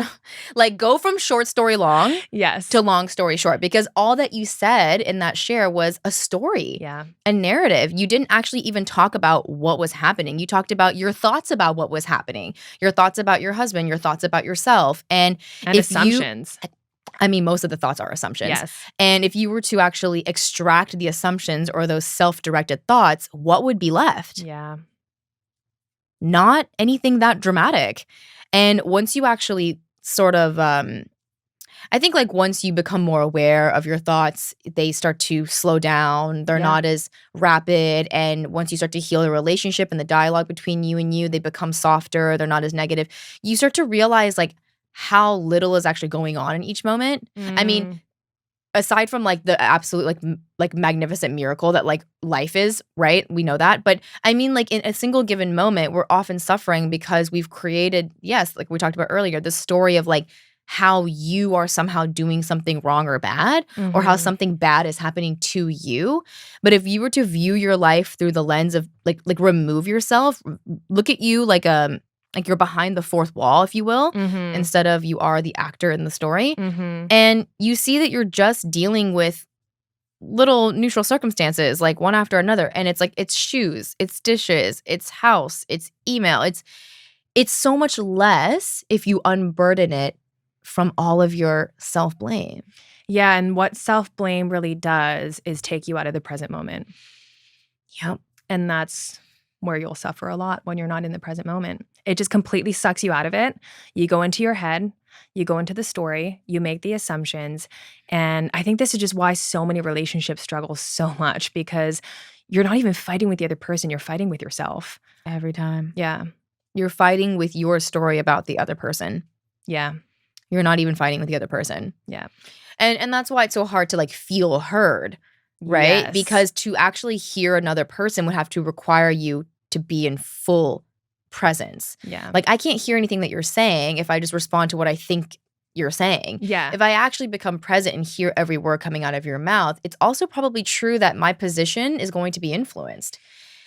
Like go from short story long Yes. to long story short, because all that you said in that share was a story, Yeah. a narrative. You didn't actually even talk about what was happening. You talked about your thoughts about what was happening, your thoughts about your husband, your thoughts about yourself. And And if you- assumptions. I mean, most of the thoughts are assumptions. Yes. And if you were to actually extract the assumptions or those self-directed thoughts, what would be left? Yeah. Not anything that dramatic. And once you actually sort of I think like once you become more aware of your thoughts, they start to slow down. They're Yeah. not as rapid. And once you start to heal the relationship and the dialogue between you and you, they become softer. They're not as negative. You start to realize like how little is actually going on in each moment. I mean, aside from like the absolute like magnificent miracle that like life is, right? We know that. But I mean, like in a single given moment, we're often suffering because we've created, yes, like we talked about earlier, the story of like how you are somehow doing something wrong or bad, or how Mhm. something bad is happening to you. But if you were to view your life through the lens of like remove yourself, look at you like you're behind the fourth wall, if you will, Mhm. instead of you are the actor in the story. Mhm. And you see that you're just dealing with little neutral circumstances, like one after another. And it's like, it's shoes, it's dishes, it's house, it's email. It's so much less if you unburden it from all of your self-blame. Yeah, and what self-blame really does is take you out of the present moment. Yep. And that's where you'll suffer a lot when you're not in the present moment. It just completely sucks you out of it. You go into your head, you go into the story, you make the assumptions. And I think this is just why so many relationships struggle so much, because you're not even fighting with the other person, you're fighting with yourself. Every time. Yeah. You're fighting with your story about the other person. Yeah. You're not even fighting with the other person. Yeah. And that's why it's so hard to like feel heard, right? Yes. Because to actually hear another person would have to require you to be in full presence. Yeah. Like I can't hear anything that you're saying if I just respond to what I think you're saying. Yeah. If I actually become present and hear every word coming out of your mouth, it's also probably true that my position is going to be influenced.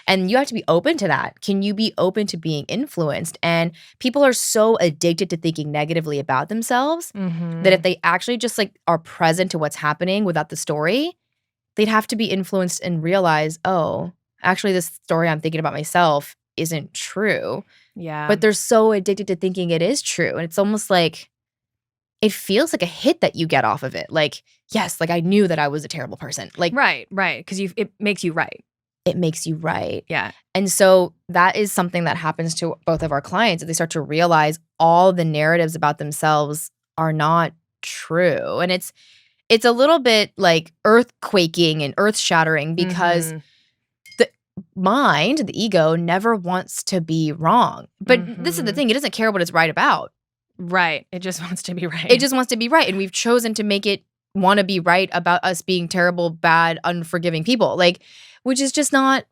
And you have to be open to that. Can you be open to being influenced? And people are so addicted to thinking negatively about themselves Mhm. that if they actually just like are present to what's happening without the story, they'd have to be influenced and realize, oh, actually this story I'm thinking about myself isn't true. Yeah. But they're so addicted to thinking it is true. And it's almost like it feels like a hit that you get off of it. Like, yes, like I knew that I was a terrible person. Like right. Because it makes you right. it makes you right. Yeah. And so that is something that happens to both of our clients. They start to realize all the narratives about themselves are not true. And it's a little bit like earthquaking and earth shattering because Mhm. the mind, the ego, never wants to be wrong. But this is the Mhm. thing, it doesn't care what it's right about. Right. It just wants to be right. It just wants to be right. And we've chosen to make it want to be right about us being terrible, bad, unforgiving people. Like, which is just not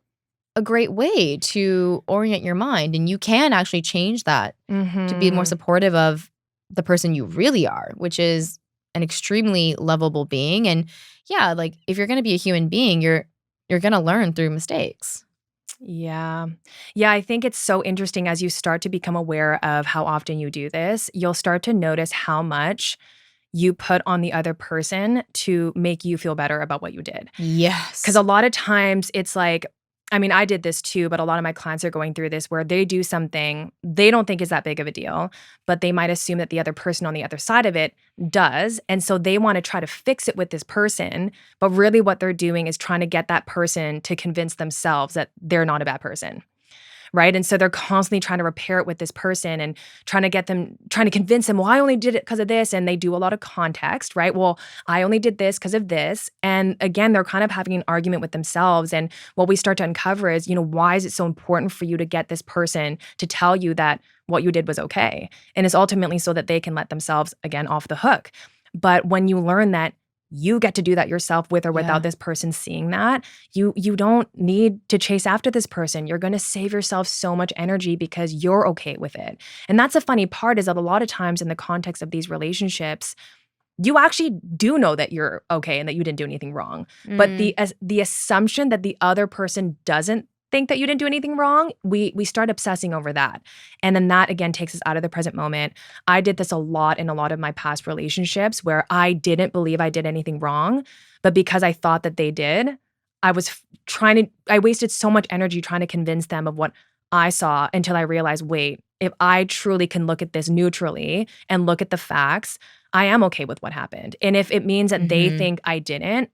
a great way to orient your mind. And you can actually change that to be more Mhm. supportive of the person you really are, which is an extremely lovable being. And yeah, like if you're going to be a human being, you're going to learn through mistakes. Yeah. Yeah, I think it's so interesting as you start to become aware of how often you do this, you'll start to notice how much you put on the other person to make you feel better about what you did. Yes. Because a lot of times it's like, I mean, I did this too, but a lot of my clients are going through this where they do something they don't think is that big of a deal, but they might assume that the other person on the other side of it does. And so they want to try to fix it with this person. But really, what they're doing is trying to get that person to convince themselves that they're not a bad person. right? And so they're constantly trying to repair it with this person and trying to convince them, well, I only did it because of this. And they do a lot of context, right? Well, I only did this because of this. And again, they're kind of having an argument with themselves. And what we start to uncover is, why is it so important for you to get this person to tell you that what you did was okay? And it's ultimately so that they can let themselves, again, off the hook. But when you learn that you get to do that yourself with or Yeah. without this person seeing that, you don't need to chase after this person. You're going to save yourself so much energy because you're okay with it. And that's the funny part, is that a lot of times in the context of these relationships, you actually do know that you're okay and that you didn't do anything wrong. But the assumption that the other person doesn't think that you didn't do anything wrong, we start obsessing over that. And then that again takes us out of the present moment. I did this a lot in a lot of my past relationships where I didn't believe I did anything wrong, but because I thought that they did, I wasted so much energy trying to convince them of what I saw until I realized, wait, if I truly can look at this neutrally and look at the facts, I am okay with what happened. And if it means that they think I didn't,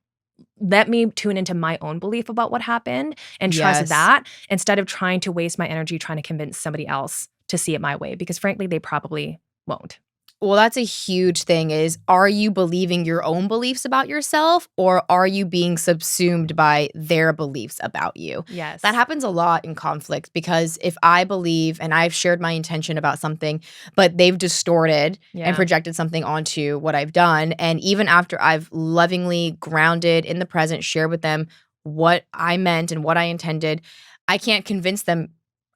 let me tune into my own belief about what happened and trust Yes. that instead of trying to waste my energy trying to convince somebody else to see it my way, because frankly, they probably won't. Well, that's a huge thing is, are you believing your own beliefs about yourself, or are you being subsumed by their beliefs about you? Yes. That happens a lot in conflict, because if I believe and I've shared my intention about something, but they've distorted Yeah. and projected something onto what I've done, and even after I've lovingly grounded in the present, shared with them what I meant and what I intended, I can't convince them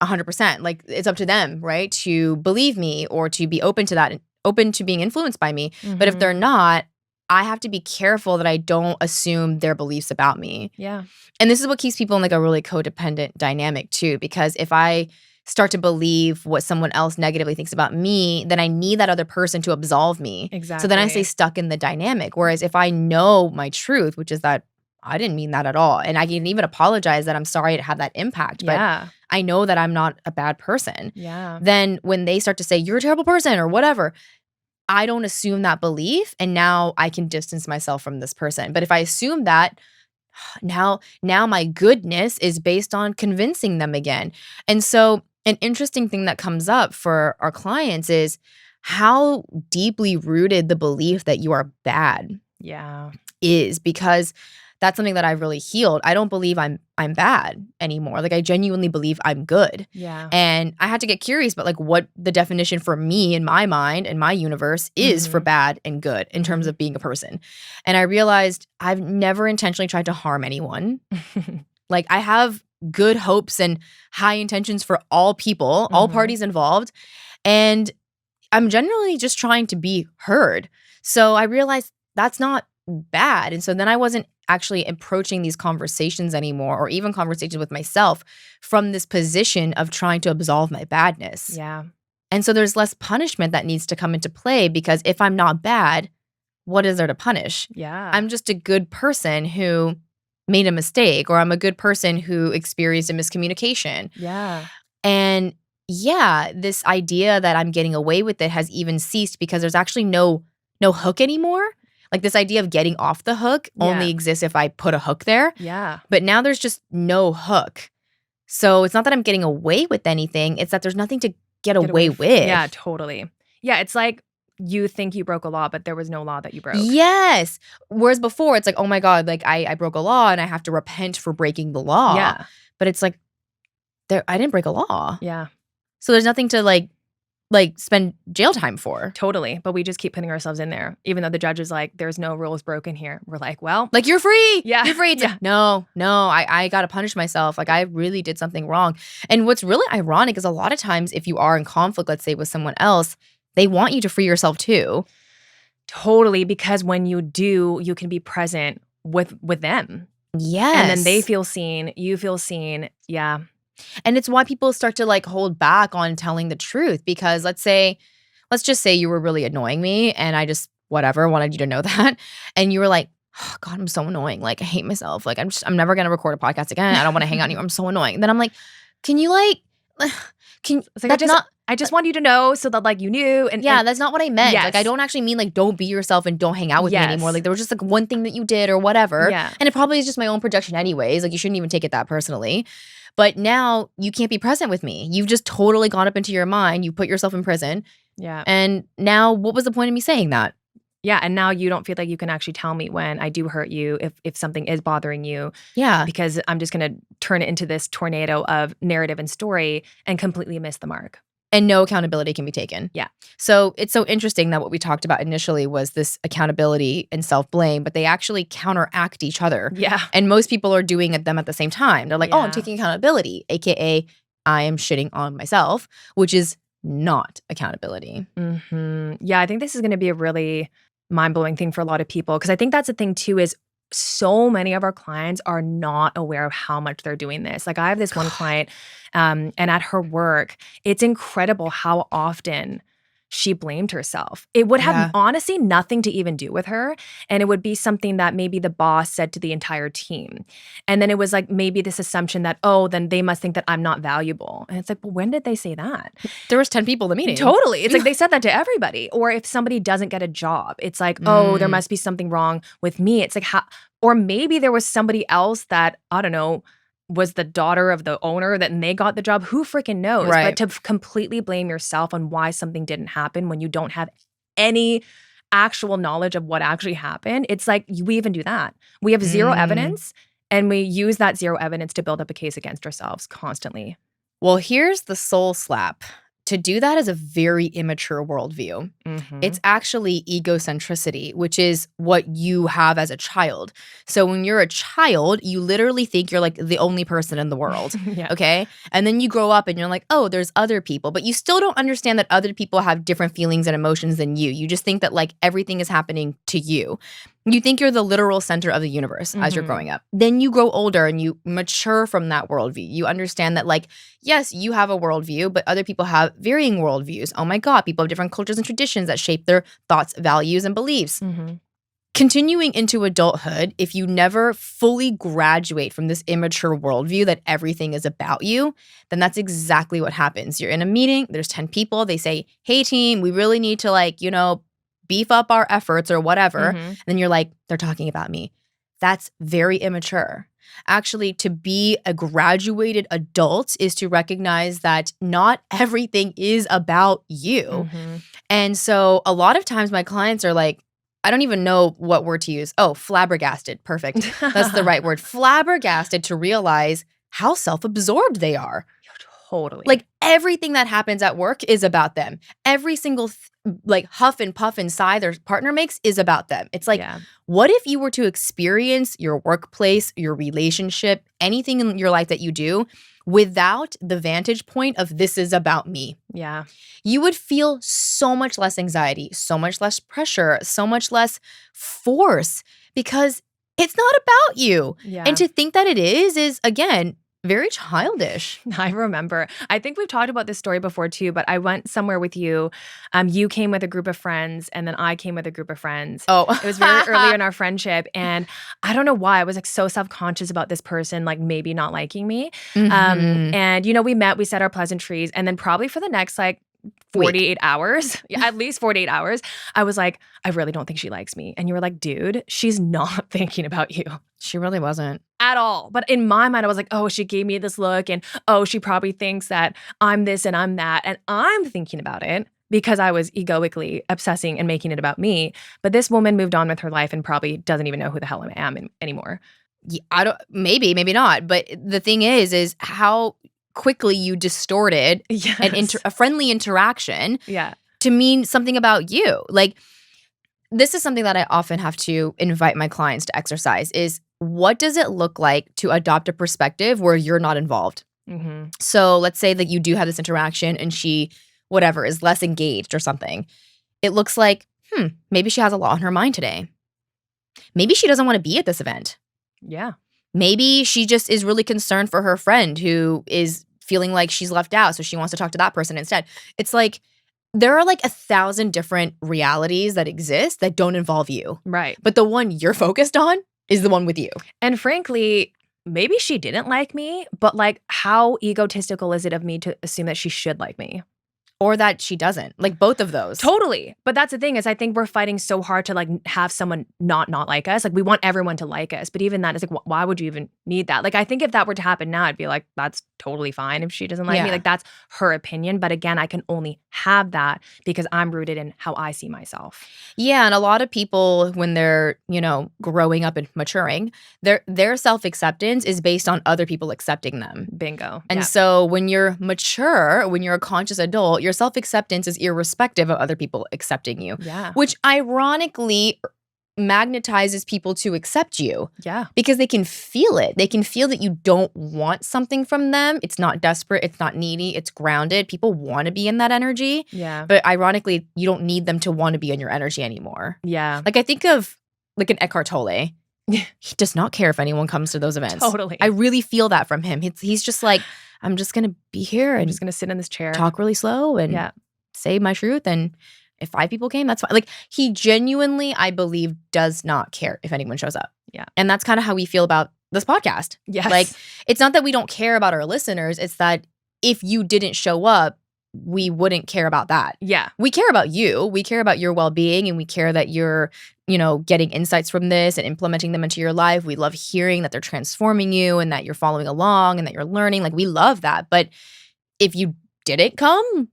100%. Like, it's up to them, right, to believe me or to be open to that, open to being influenced by me. But if they're not, I have to be careful that I don't assume their beliefs about me. Yeah. And this is what keeps people in like a really codependent dynamic too, because if I start to believe what someone else negatively thinks about me, then I need that other person to absolve me. Exactly. So then I stay stuck in the dynamic. Whereas if I know my truth, which is that I didn't mean that at all, and I can even apologize that I'm sorry to have that impact, but Yeah. I know that I'm not a bad person. Yeah. Then when they start to say, you're a terrible person or whatever, I don't assume that belief, and now I can distance myself from this person. But if I assume that, now my goodness is based on convincing them again. And so an interesting thing that comes up for our clients is how deeply rooted the belief that you are bad Yeah. is, because that's something that I've really healed. I don't believe I'm bad anymore. Like, I genuinely believe I'm good. Yeah. And I had to get curious about like what the definition for me in my mind and my universe is for bad and good in terms of being a person. And I realized I've never intentionally tried to harm anyone. Like, I have good hopes and high intentions for all people, all parties involved. And I'm generally just trying to be heard. So I realized that's not bad. And so then I wasn't actually approaching these conversations anymore, or even conversations with myself, from this position of trying to absolve my badness. Yeah. And so there's less punishment that needs to come into play, because if I'm not bad, what is there to punish? Yeah. I'm just a good person who made a mistake, or I'm a good person who experienced a miscommunication. Yeah. And yeah, this idea that I'm getting away with it has even ceased, because there's actually no hook anymore. Like, this idea of getting off the hook only exists if I put a hook there. Yeah. But now there's just no hook. So it's not that I'm getting away with anything. It's that there's nothing to get away with. Yeah, totally. Yeah, it's like you think you broke a law, but there was no law that you broke. Yes. Whereas before, it's like, oh my God, like I broke a law and I have to repent for breaking the law. Yeah. But it's like, I didn't break a law. Yeah. So there's nothing to like spend jail time for. Totally. But we just keep putting ourselves in there. Even though the judge is like, there's no rules broken here. We're like, well, Like, you're free. Yeah. You're free. It's like, no, I got to punish myself. Like, I really did something wrong. And what's really ironic is a lot of times if you are in conflict, let's say with someone else, they want you to free yourself too. totally. Because when you do, you can be present with them. Yes. And then they feel seen. You feel seen. Yeah. And it's why people start to like hold back on telling the truth, because let's just say you were really annoying me and I just wanted you to know that. And you were like, oh God, I'm so annoying. Like, I hate myself. Like, I'm never going to record a podcast again. I don't want to hang out anymore. I'm so annoying. And then I'm like, can you can It's like that's not I just want you to know so that like you knew yeah, that's not what I meant. Like, I yes. don't actually mean like don't be yourself and don't hang out with me anymore. Yes. Like, there was just like one thing that you did or whatever. Yeah. And it probably is just my own projection anyways. Like, you shouldn't even take it that personally. But now you can't be present with me. You've just totally gone up into your mind. You put yourself in prison. Yeah. And now what was the point of me saying that? Yeah, and now you don't feel like you can actually tell me when I do hurt you, if something is bothering you, Yeah. because I'm just gonna turn it into this tornado of narrative and story and completely miss the mark. And no accountability can be taken. Yeah. So it's so interesting that what we talked about initially was this accountability and self-blame, but they actually counteract each other. Yeah. And most people are doing them at the same time. They're like, oh, I'm Yeah. taking accountability, AKA I am shitting on myself, which is not accountability. Yeah, I think this is gonna be a really mind-blowing thing for a lot of people because I think that's the thing too is so many of our clients are not aware of how much they're doing this. Like I have this one client and at her work, it's incredible how often she blamed herself. It would have Yeah. honestly nothing to even do with her. And it would be something that maybe the boss said to the entire team. And then it was like maybe this assumption that, oh, then they must think that I'm not valuable. And it's like, well, when did they say that? There was 10 people in the meeting. Totally. It's like they said that to everybody. Or if somebody doesn't get a job, it's like, oh, there Mm. must be something wrong with me. It's like, how, or maybe there was somebody else that, I don't know, was the daughter of the owner that and they got the job. Who freaking knows? Right. But to completely blame yourself on why something didn't happen when you don't have any actual knowledge of what actually happened, it's like we even do that. We have zero evidence and we use that zero evidence to build up a case against ourselves constantly. Well, here's the soul slap. To do that is a very immature worldview. It's actually egocentricity, which is what you have as a child. So when you're a child, you literally think you're like the only person in the world. Yeah. Okay. And then you grow up and you're like, oh, there's other people. But you still don't understand that other people have different feelings and emotions than you. You just think that like everything is happening to you. You think you're the literal center of the universe as you're Mhm. growing up. Then you grow older and you mature from that worldview. You understand that, like, yes, you have a worldview, but other people have varying worldviews. Oh my God, people have different cultures and traditions that shape their thoughts, values, and beliefs. Mhm. Continuing into adulthood, if you never fully graduate from this immature worldview that everything is about you, then that's exactly what happens. You're in a meeting, there's 10 people, they say, hey team, we really need to like, beef up our efforts or whatever. Mhm. And then you're like, they're talking about me. That's very immature. Actually, to be a graduated adult is to recognize that not everything is about you. Mhm. And so a lot of times my clients are like, I don't even know what word to use. Oh, flabbergasted. Perfect. That's the right word. Flabbergasted to realize how self-absorbed they are. Totally. Like everything that happens at work is about them. Every single like huff and puff and sigh their partner makes is about them. It's like, yeah. what if you were to experience your workplace, your relationship, anything in your life that you do without the vantage point of this is about me? Yeah. You would feel so much less anxiety, so much less pressure, so much less force because it's not about you. Yeah. And to think that it is again, very childish. I remember. I think we've talked about this story before too, but I went somewhere with you. You came with a group of friends, and then I came with a group of friends. Oh, It was very early in our friendship, and I don't know why I was like so self-conscious about this person, like maybe not liking me. Mhm. And we met, we said our pleasantries, and then probably for the next like 48 hours, yeah, at least 48 hours, I was like, I really don't think she likes me. And you were like, dude, she's not thinking about you She really wasn't. at all. But in my mind, I was like, oh, she gave me this look, and oh, she probably thinks that I'm this and I'm that. And I'm thinking about it because I was egoically obsessing and making it about me. But this woman moved on with her life and probably doesn't even know who the hell I am anymore. Yeah, I don't. Maybe not. But the thing is how quickly you distorted Yes. a friendly interaction Yeah. to mean something about you. Like, this is something that I often have to invite my clients to exercise is what does it look like to adopt a perspective where you're not involved? Mm-hmm. So let's say that you do have this interaction and she, whatever, is less engaged or something. It looks like, maybe she has a lot on her mind today. Maybe she doesn't want to be at this event. Yeah. Maybe she just is really concerned for her friend who is feeling like she's left out, so she wants to talk to that person instead. It's like there are like 1,000 different realities that exist that don't involve you. Right. But the one you're focused on is the one with you. And frankly, maybe she didn't like me, but like how egotistical is it of me to assume that she should like me? Or that she doesn't. Like both of those. Totally. But that's the thing is I think we're fighting so hard to like have someone not like us. Like we want everyone to like us. But even that is like, why would you even need that? Like I think if that were to happen now, I'd be like, that's totally fine if she doesn't like me. Yeah. Like that's her opinion. But again, I can only have that because I'm rooted in how I see myself. Yeah, and a lot of people when they're, growing up and maturing, their self-acceptance is based on other people accepting them. Bingo. And Yeah. so when you're mature, when you're a conscious adult, your self-acceptance is irrespective of other people accepting you, Yeah. which ironically magnetizes people to accept you Yeah. because they can feel it. They can feel that you don't want something from them. It's not desperate. It's not needy. It's grounded. People want to be in that energy. Yeah. But ironically, you don't need them to want to be in your energy anymore. Yeah. Like I think of like an Eckhart Tolle. He does not care if anyone comes to those events. Totally. I really feel that from him. He's just like, I'm just going to be here I'm and just going to sit in this chair. talk really slow and Yeah. say my truth. And if 5 people came, that's fine. Like he genuinely, I believe, does not care if anyone shows up. Yeah. And that's kind of how we feel about this podcast. Yes. Like it's not that we don't care about our listeners. It's that if you didn't show up, we wouldn't care about that. Yeah. We care about you. We care about your well-being and we care that you're, getting insights from this and implementing them into your life. We love hearing that they're transforming you and that you're following along and that you're learning. Like we love that. But if you didn't come,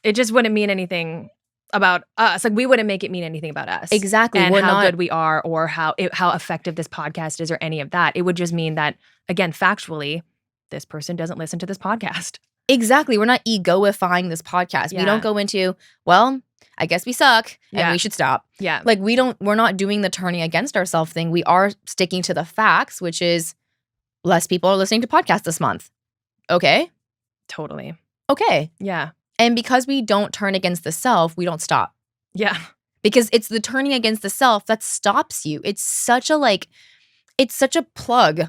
It just wouldn't mean anything about us. Like we wouldn't make it mean anything about us. exactly. And we're how not good we are or how effective this podcast is or any of that. It would just mean that, again, factually, this person doesn't listen to this podcast. exactly. We're not egoifying this podcast. We Yeah. don't go into, well, I guess we suck and Yeah. we should stop. Yeah. Like we're not doing the turning against ourselves thing. We are sticking to the facts, which is less people are listening to podcasts this month. Okay. Totally. Okay. Yeah. And because we don't turn against the self, we don't stop. Yeah. Because it's the turning against the self that stops you. It's such a plug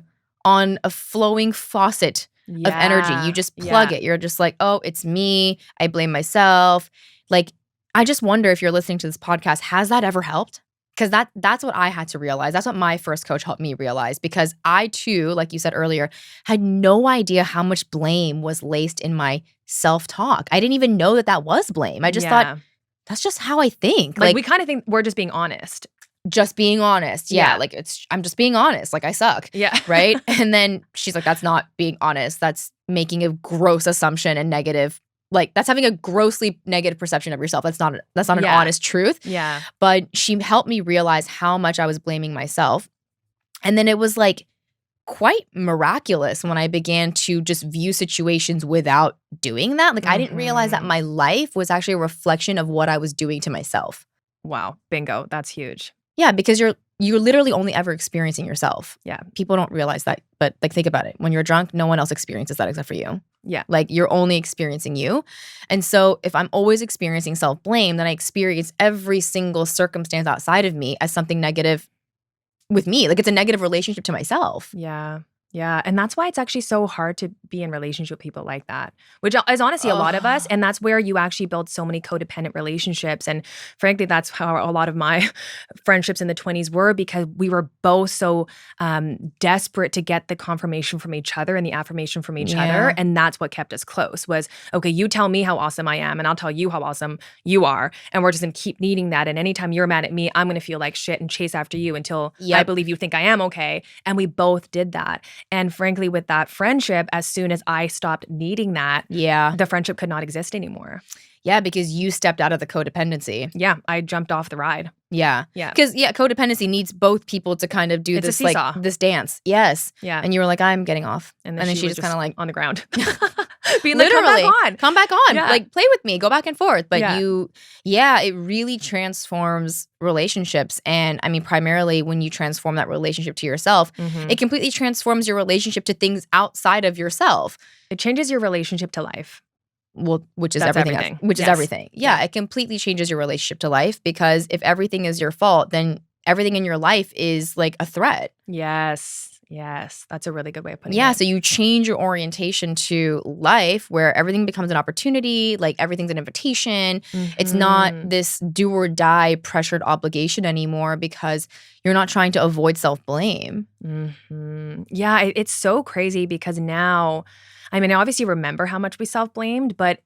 on a flowing faucet of energy. You just plug it. You're just like, oh, it's me. I blame myself. Like, I just wonder if you're listening to this podcast, has that ever helped? Because that's what I had to realize. That's what my first coach helped me realize. Because I too, like you said earlier, had no idea how much blame was laced in my self-talk. I didn't even know that was blame. I just thought, that's just how I think. Like we kind of think we're just being honest. Just being honest. Yeah. Yeah. Like I'm just being honest. Like I suck. Yeah. Right. And then she's like, that's not being honest. That's making a gross assumption and negative. Like that's having a grossly negative perception of yourself. That's not an Yeah. honest truth. Yeah. But she helped me realize how much I was blaming myself. And then it was like quite miraculous when I began to just view situations without doing that. Like I didn't realize that Mhm. my life was actually a reflection of what I was doing to myself. Wow. Bingo. That's huge. Yeah, because you're literally only ever experiencing yourself. Yeah. People don't realize that, but like think about it. When you're drunk, no one else experiences that except for you. Yeah. Like you're only experiencing you. And so if I'm always experiencing self-blame, then I experience every single circumstance outside of me as something negative with me. Like it's a negative relationship to myself. Yeah. Yeah. And that's why it's actually so hard to be in relationship with people like that, which is honestly a lot of us. And that's where you actually build so many codependent relationships. And frankly, that's how a lot of my friendships in the 20s were, because we were both so desperate to get the confirmation from each other and the affirmation from each Yeah. other. And that's what kept us close was, okay, you tell me how awesome I am and I'll tell you how awesome you are. And we're just going to keep needing that. And anytime you're mad at me, I'm going to feel like shit and chase after you until I Yep. believe you think I am okay. And we both did that. And frankly, with that friendship, as soon as I stopped needing that, Yeah. the friendship could not exist anymore. Yeah, because you stepped out of the codependency. Yeah, I jumped off the ride. Yeah. Yeah. Because codependency needs both people to kind of do It's a this seesaw. like this dance. Yes. Yeah. And you were like, I'm getting off. And then she was just kind of like on the ground. Being like, literally come back on. Yeah. Like play with me, go back and forth. But Yeah. it really transforms relationships. And I mean, primarily when you transform that relationship to yourself, Mhm. it completely transforms your relationship to things outside of yourself. It changes your relationship to life. Well, which is That's everything. everything. Which is Yes. everything. Yeah, Yeah. it completely changes your relationship to life, because if everything is your fault, then everything in your life is like a threat. Yes. Yes, that's a really good way of putting Yeah, it. so you change your orientation to life where everything becomes an opportunity, like everything's an invitation. It's not Mhm. this do or die pressured obligation anymore because you're not trying to avoid self-blame. Mhm. Yeah, it's so crazy because now I mean, I obviously remember how much we self-blamed, but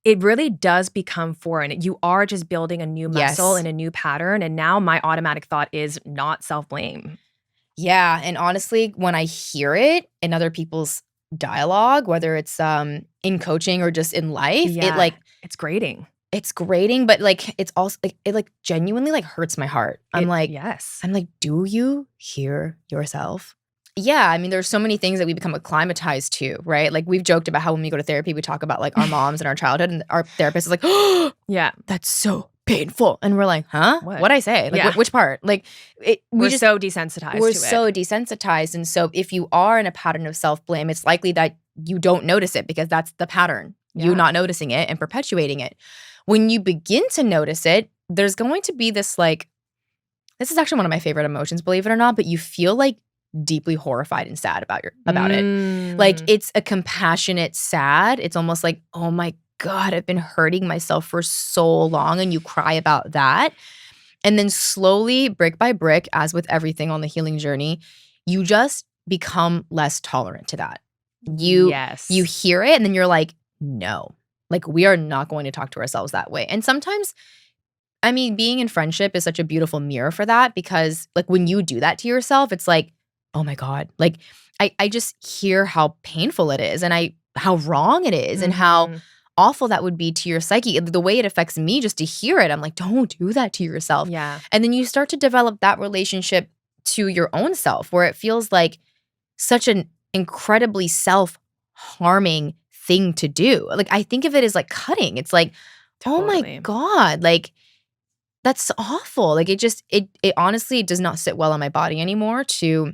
it really does become foreign. You are just building a new muscle Yes. and a new pattern, and now my automatic thought is not self-blame. Yeah, and honestly, when I hear it in other people's dialogue, whether it's in coaching or just in life, it Yeah, like it's grating. it's grating, but like it's also like it like genuinely like hurts my heart. It yes. I'm like, do you hear yourself? Yeah, I mean, there's so many things that we become acclimatized to, right? Like we've joked about how when we go to therapy, we talk about like our moms and our childhood, and our therapist is like, "Oh, Yeah. that's so painful," and we're like, "Huh? What? What'd I say? Like, Yeah. which part?" Like, We're so desensitized we're to it. so desensitized, and so if you are in a pattern of self blame, it's likely that you don't notice it because that's the pattern. You Yeah. not noticing it and perpetuating it. When you begin to notice it, there's going to be this like this is actually one of my favorite emotions, believe it or not, but you feel like deeply horrified and sad about it. Like Mm. it's a compassionate sad. It's almost like, "Oh my God, I've been hurting myself for so long," and you cry about that. And then slowly, brick by brick, as with everything on the healing journey, you just become less tolerant to that. You Yes. hear it and then you're like, "No. Like we are not going to talk to ourselves that way." And sometimes I mean, being in friendship is such a beautiful mirror for that because like when you do that to yourself, it's like, "Oh my God." Like I just hear how painful it is and how wrong it is and how Mhm. awful that would be to your psyche. The way it affects me just to hear it, I'm like, don't do that to yourself. Yeah. And then you start to develop that relationship to your own self where it feels like such an incredibly self harming thing to do. Like, I think of it as like cutting. It's like, oh my Totally. God, like, that's awful. Like, it honestly does not sit well on my body anymore to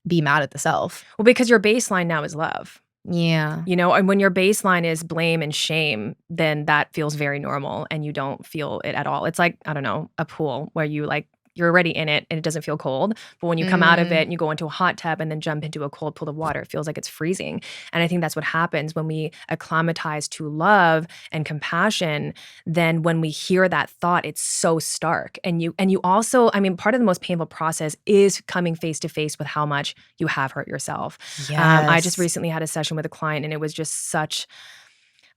be mad at the self. Well, because your baseline now is love. Yeah. You know, and when your baseline is blame and shame, then that feels very normal and you don't feel it at all. It's like, I don't know, a pool where you're already in it and it doesn't feel cold. But when you come out of it Mm, and you go into a hot tub and then jump into a cold pool of water, it feels like it's freezing. And I think that's what happens when we acclimatize to love and compassion. Then when we hear that thought, it's so stark. And you also, I mean, part of the most painful process is coming face to face with how much you have hurt yourself. I just yes. recently had a session with a client and it was just such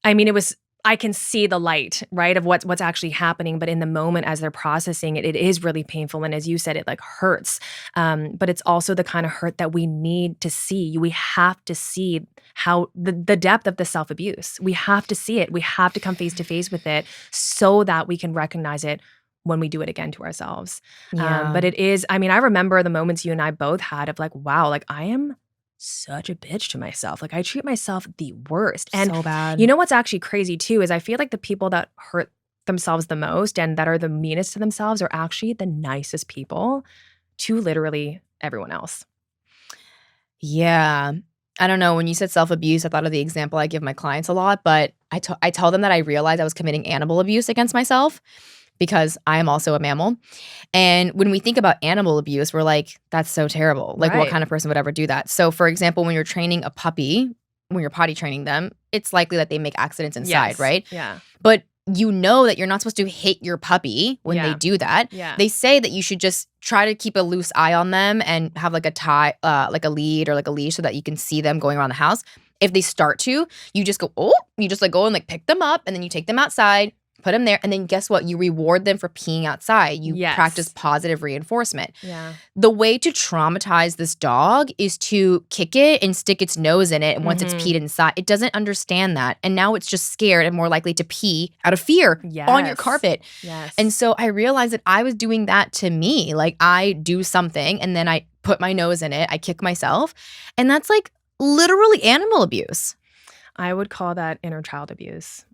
I mean, it was I can see the light, right, of what's actually happening, but in the moment as they're processing it, it is really painful, and as you said, it, like, hurts, but it's also the kinda hurt that we need to see. We have to see how the depth of the self-abuse. We have to see it. We have to come face to face with it so that we can recognize it when we do it again to ourselves, Yeah. but it is I mean, I remember the moments you and I both had of, like, "Wow, like, I am such a bitch to myself." Like, I treat myself the worst, and So you bad. know what's actually crazy too is I feel like the people that hurt themselves the most and that are the meanest to themselves are actually the nicest people to literally everyone else. Yeah. I don't know, when you said self-abuse, I thought of the example I give my clients a lot, but I tell them that I realized I was committing animal abuse against myself because I am also a mammal. And when we think about animal abuse, we're like, that's so terrible. Like, what Right. kind of person would ever do that? So, for example, when you're training a puppy, when you're potty training them, it's likely that they make accidents inside, Yes. right? Yeah. But you know that you're not supposed to hit your puppy when they Yeah. do that. Yeah. They say that you should just try to keep a loose eye on them and have like a tie, like a lead or like a leash so that you can see them going around the house. If they start to, you just go, oh, you just like go and like pick them up and then you take them outside, put them there. And then guess what? You reward them for peeing outside. You practice Yes. positive reinforcement. Yeah. The way to traumatize this dog is to kick it and stick its nose in it. And once it's Mhm. peed inside, it doesn't understand that. And now it's just scared and more likely to pee out of fear on your Yes. carpet. Yes. And so I realized that I was doing that to me. Like I do something and then I put my nose in it, I kick myself. And that's like literally animal abuse. I would call that inner child abuse.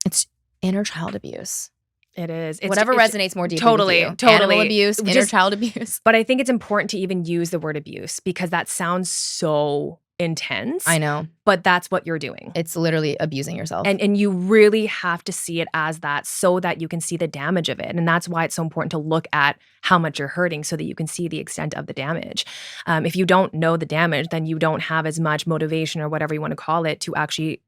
It's inner child abuse. It is. Whatever It's resonates more deeply with totally, you. totally. Animal abuse, inner Just child abuse. but I think it's important to even use the word abuse because that sounds so intense. I know. but that's what you're doing. It's literally abusing yourself. And you really have to see it as that so that you can see the damage of it. And that's why it's so important to look at how much you're hurting so that you can see the extent of the damage. If you don't know the damage, then you don't have as much motivation or whatever you want to call it to actually,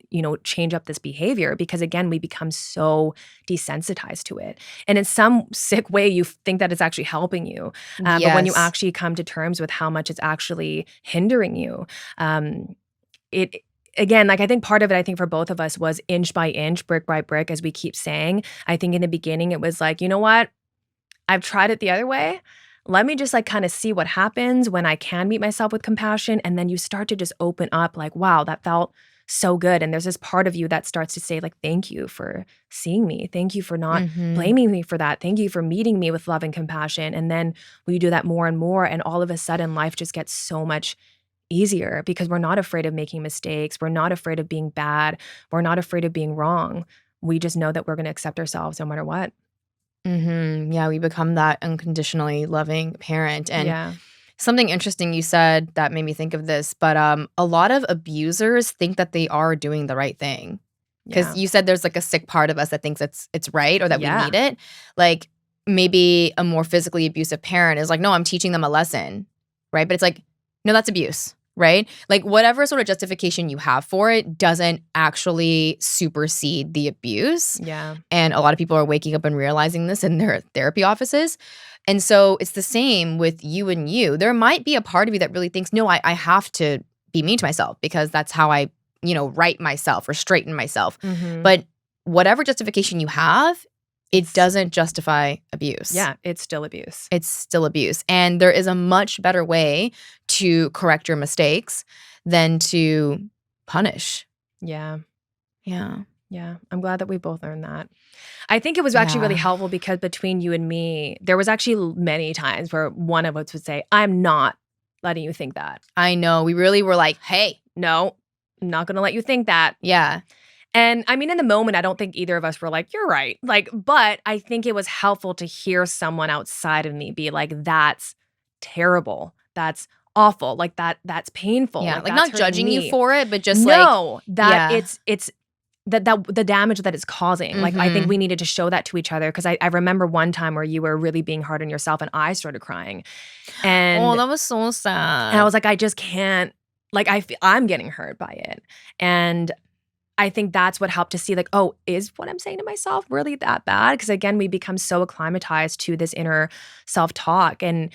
change up this behavior. Because again, we become so desensitized to it. And in some sick way, you think that it's actually helping you. But when you Yes. actually come to terms with how much it's actually hindering you, it again, like I think part of it, I think for both of us was inch by inch, brick by brick, as we keep saying. I think in the beginning it was like, you know what? I've tried it the other way. Let me just like kind of see what happens when I can meet myself with compassion. And then you start to just open up like, wow, that felt so good. And there's this part of you that starts to say, like, thank you for seeing me. Thank you for not Mhm. blaming me for that. Thank you for meeting me with love and compassion. And then we do that more and more. And all of a sudden, life just gets so much easier because we're not afraid of making mistakes. We're not afraid of being bad. We're not afraid of being wrong. We just know that we're going to accept ourselves no matter what. Yeah, we become that unconditionally loving parent. And Yeah. something interesting you said that made me think of this, but a lot of abusers think that they are doing the right thing. Because Yeah. you said there's like a sick part of us that thinks it's right or that we Yeah. need it. Like maybe a more physically abusive parent is like, no, I'm teaching them a lesson, right? But it's like, no, that's abuse, right? Like whatever sort of justification you have for it doesn't actually supersede the abuse. Yeah. And a lot of people are waking up and realizing this in their therapy offices. And so it's the same with you and you. There might be a part of you that really thinks, no, I have to be mean to myself because that's how I, right myself or straighten myself. Mhm. But whatever justification you have, it It's- doesn't justify abuse. Yeah, it's still abuse. It's still abuse. And there is a much better way to correct your mistakes than to punish. Yeah. Yeah. Yeah. I'm glad that we both learned that. I think it was actually really Yeah. helpful because between you and me, there was actually many times where one of us would say, I'm not letting you think that. I know. We really were like, hey, No, I'm not going to let you think that. yeah. And I mean, in the moment, I don't think either of us were like, you're right. Like, but I think it was helpful to hear someone outside of me be like, that's terrible. That's awful. Like that's painful. Yeah. Like, Like that's not judging hurting you me. for it, but just like, No, that yeah. it's that the damage that it's causing. Like I think Mhm. we needed to show that to each other because I remember one time where you were really being hard on yourself and I started crying. And oh, that was so sad. and I was like, I just can't, like, I'm getting hurt by it. And I think that's what helped to see, like, oh, is what I'm saying to myself really that bad? Because again, we become so acclimatized to this inner self-talk. And,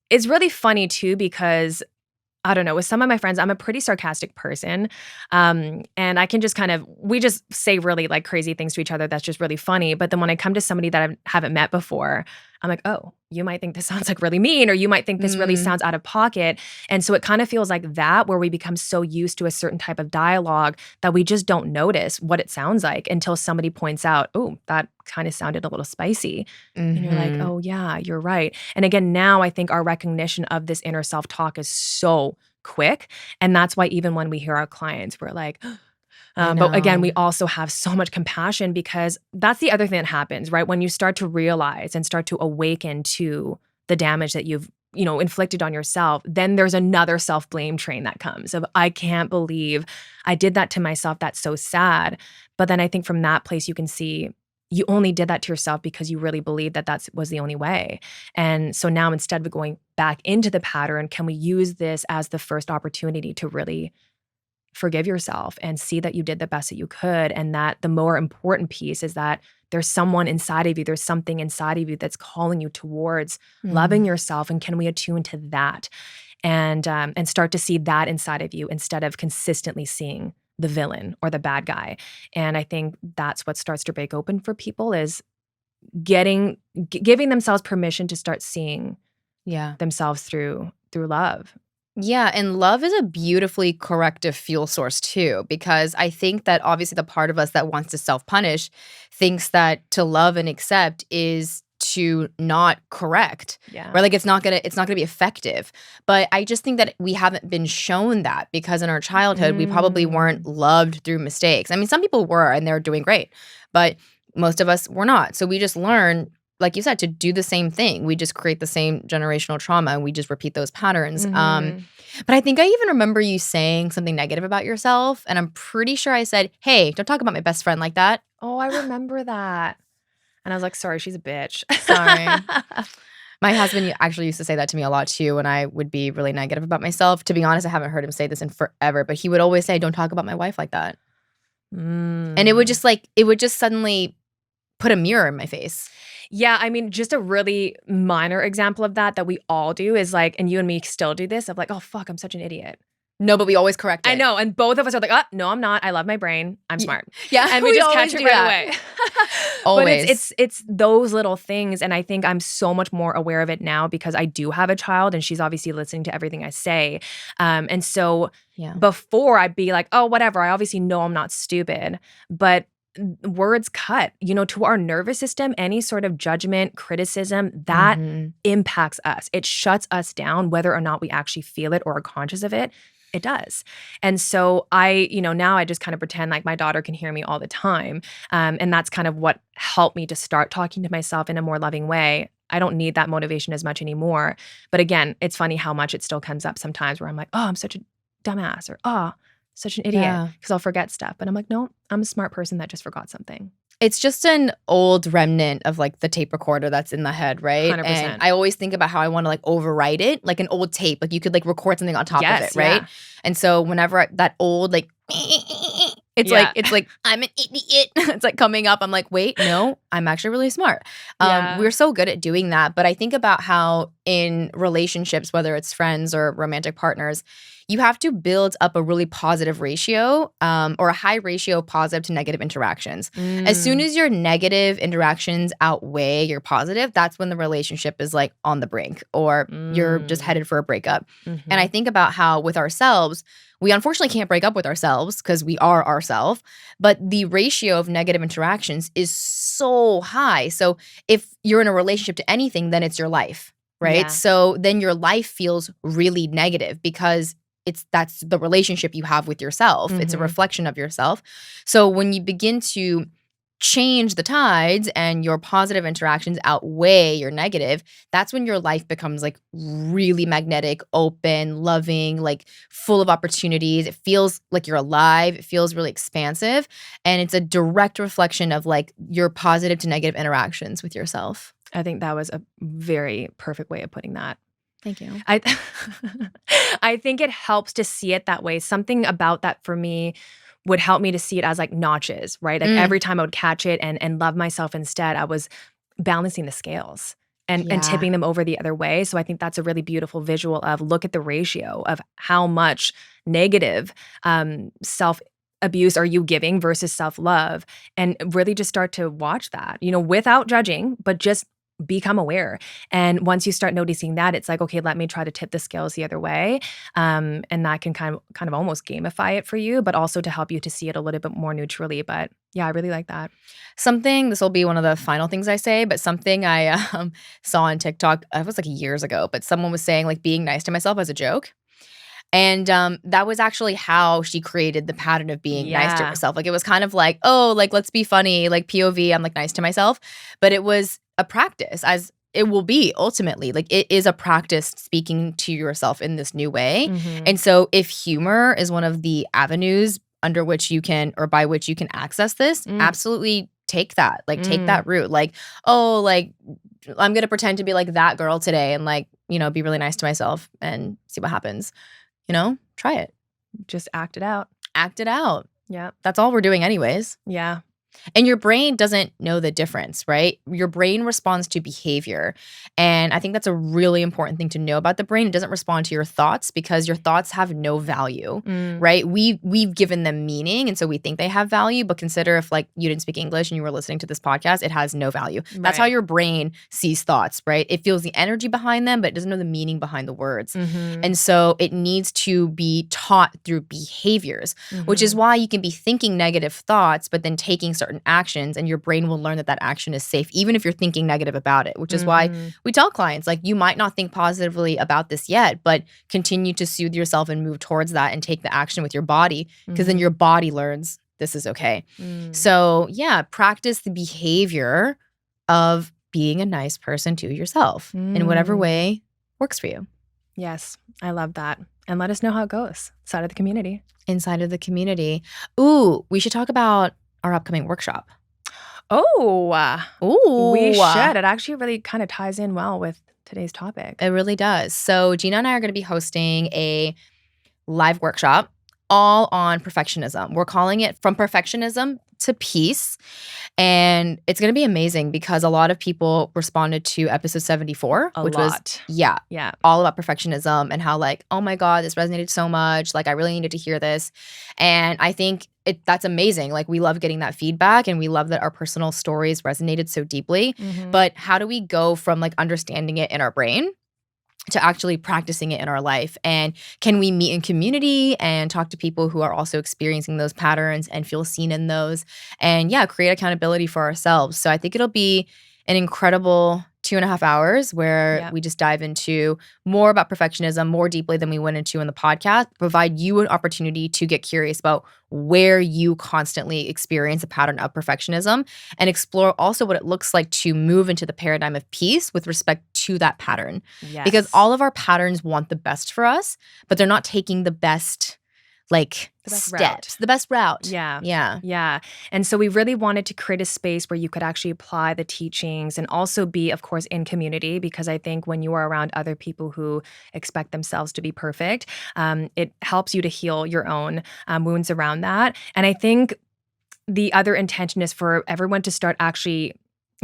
it's really funny too, because I don't know, with some of my friends, I'm a pretty sarcastic person. And I can just we just say really like crazy things to each other that's just really funny. But then when I come to somebody that I haven't met before, I'm like, oh, you might think this sounds like really mean, or you might think this really Mm. sounds out of pocket. And so it kind of feels like that, where we become so used to a certain type of dialogue that we just don't notice what it sounds like until somebody points out, oh, that kind of sounded a little spicy. And you're like, Mhm. oh, yeah, you're right. And again, now I think our recognition of this inner self talk is so quick. And that's why even when we hear our clients, we're like, I but again, we know. also have so much compassion because that's the other thing that happens, right? When you start to realize and start to awaken to the damage that you've, inflicted on yourself, then there's another self-blame train that comes of, I can't believe I did that to myself. That's so sad. But then I think from that place, you can see you only did that to yourself because you really believed that was the only way. And so now instead of going back into the pattern, can we use this as the first opportunity to really forgive yourself and see that you did the best that you could? And that the more important piece is that there's someone inside of you, there's something inside of you that's calling you towards loving Mm. yourself. And can we attune to that and start to see that inside of you instead of consistently seeing the villain or the bad guy? And I think that's what starts to break open for people is giving themselves permission to start seeing Yeah. themselves through love. Yeah, and love is a beautifully corrective fuel source too, because I think that obviously the part of us that wants to self-punish thinks that to love and accept is to not correct. Yeah. Right? Like it's not gonna be effective. But I just think that we haven't been shown that because in our childhood we probably weren't loved through mistakes. I mean, some people were and they're doing great, but most of us were not. So we just learn like you said, to do the same thing. We just create the same generational trauma and we just repeat those patterns. But I think I even remember you saying something negative about yourself. And I'm pretty sure I said, hey, don't talk about my best friend like that. Oh, I remember that. And I was like, sorry, she's a bitch. Sorry. My husband actually used to say that to me a lot too when I would be really negative about myself. To be honest, I haven't heard him say this in forever, but he would always say, don't talk about my wife like that. And it would just suddenly put a mirror in my face. Yeah, I mean, just a really minor example of that we all do is like, and you and me still do this, of like, oh, fuck, I'm such an idiot. No, but we always correct it. I know, and both of us are like, oh, no, I'm not. I love my brain. I'm smart. Yeah, and we just catch it right away. Always. But it's those little things, and I think I'm so much more aware of it now because I do have a child, and she's obviously listening to everything I say. And so before I'd be like, oh, whatever. I obviously know I'm not stupid, but words cut, to our nervous system, any sort of judgment, criticism, that impacts us. It shuts us down, whether or not we actually feel it or are conscious of it. It does. And so now I just kind of pretend like my daughter can hear me all the time. And that's kind of what helped me to start talking to myself in a more loving way. I don't need that motivation as much anymore. But again, it's funny how much it still comes up sometimes where I'm like, oh, I'm such a dumbass, or oh, such an idiot, because I'll forget stuff. But I'm like, no, I'm a smart person that just forgot something. It's just an old remnant of like the tape recorder that's in the head, right? 100%. And I always think about how I want to like overwrite it, like an old tape. Like you could like record something on top of it, right? Yeah. And so whenever that old like it's like I'm an idiot. It's like coming up. I'm like, wait, no, I'm actually really smart. We're so good at doing that. But I think about how in relationships, whether it's friends or romantic partners, you have to build up a really positive ratio or a high ratio of positive to negative interactions. As soon as your negative interactions outweigh your positive, that's when the relationship is like on the brink or you're just headed for a breakup. And I think about how with ourselves, we unfortunately can't break up with ourselves because we are ourselves, but the ratio of negative interactions is so high. So if you're in a relationship to anything, then it's your life, right? Yeah. So then your life feels really negative because that's the relationship you have with yourself. It's a reflection of yourself. So when you begin to change the tides and your positive interactions outweigh your negative, that's when your life becomes like really magnetic, open, loving, like full of opportunities. It feels like you're alive. It feels really expansive. And it's a direct reflection of like your positive to negative interactions with yourself. I think that was a very perfect way of putting that. Thank you. I think it helps to see it that way. Something about that for me would help me to see it as like notches, right? Like every time I would catch it and love myself instead, I was balancing the scales and tipping them over the other way. So I think that's a really beautiful visual of look at the ratio of how much negative self-abuse are you giving versus self-love, and really just start to watch that, without judging, but just become aware. And once you start noticing that, it's like, okay, let me try to tip the scales the other way. And that can kind of almost gamify it for you, but also to help you to see it a little bit more neutrally. But yeah, I really like that. This will be one of the final things I say, but something I saw on TikTok, it was like years ago, but someone was saying like being nice to myself as a joke. And that was actually how she created the pattern of being nice to herself. Like it was kind of like, oh, like let's be funny, like POV, I'm like nice to myself. But it was a practice, as it will be ultimately. Like it is a practice speaking to yourself in this new way. And so if humor is one of the avenues under which you can, or by which you can access this, absolutely take that. Like take that route. Like, oh, like I'm going to pretend to be like that girl today and like, be really nice to myself and see what happens. Try it. Just act it out. Act it out. Yeah. That's all we're doing anyways. Yeah. And your brain doesn't know the difference, right? Your brain responds to behavior. And I think that's a really important thing to know about the brain. It doesn't respond to your thoughts because your thoughts have no value, right? We've given them meaning, and so we think they have value. But consider if like you didn't speak English and you were listening to this podcast, it has no value. That's how your brain sees thoughts, right? It feels the energy behind them, but it doesn't know the meaning behind the words. And so it needs to be taught through behaviors, which is why you can be thinking negative thoughts, but then taking certain actions, and your brain will learn that action is safe, even if you're thinking negative about it, which is why we tell clients, like, you might not think positively about this yet, but continue to soothe yourself and move towards that and take the action with your body, because then your body learns this is okay. So yeah, practice the behavior of being a nice person to yourself in whatever way works for you. Yes, I love that. And let us know how it goes inside of the community. Inside of the community. Ooh, we should talk about our upcoming workshop. We should. It actually really kind of ties in well with today's topic. It really does. So Gina and I are going to be hosting a live workshop all on perfectionism. We're calling it From Perfectionism to Peace. And it's going to be amazing because a lot of people responded to episode 74, which was all about perfectionism and how like, oh my God, this resonated so much. Like I really needed to hear this. And I think that's amazing. Like we love getting that feedback and we love that our personal stories resonated so deeply. But how do we go from like understanding it in our brain to actually practicing it in our life? And can we meet in community and talk to people who are also experiencing those patterns and feel seen in those? And create accountability for ourselves. So I think it'll be an incredible 2.5 hours where we just dive into more about perfectionism more deeply than we went into in the podcast, provide you an opportunity to get curious about where you constantly experience a pattern of perfectionism and explore also what it looks like to move into the paradigm of peace with respect to that pattern. Yes. Because all of our patterns want the best for us, but they're not taking the best steps, the best route. Yeah. And so we really wanted to create a space where you could actually apply the teachings and also be, of course, in community, because I think when you are around other people who expect themselves to be perfect, it helps you to heal your own wounds around that. And I think the other intention is for everyone to start actually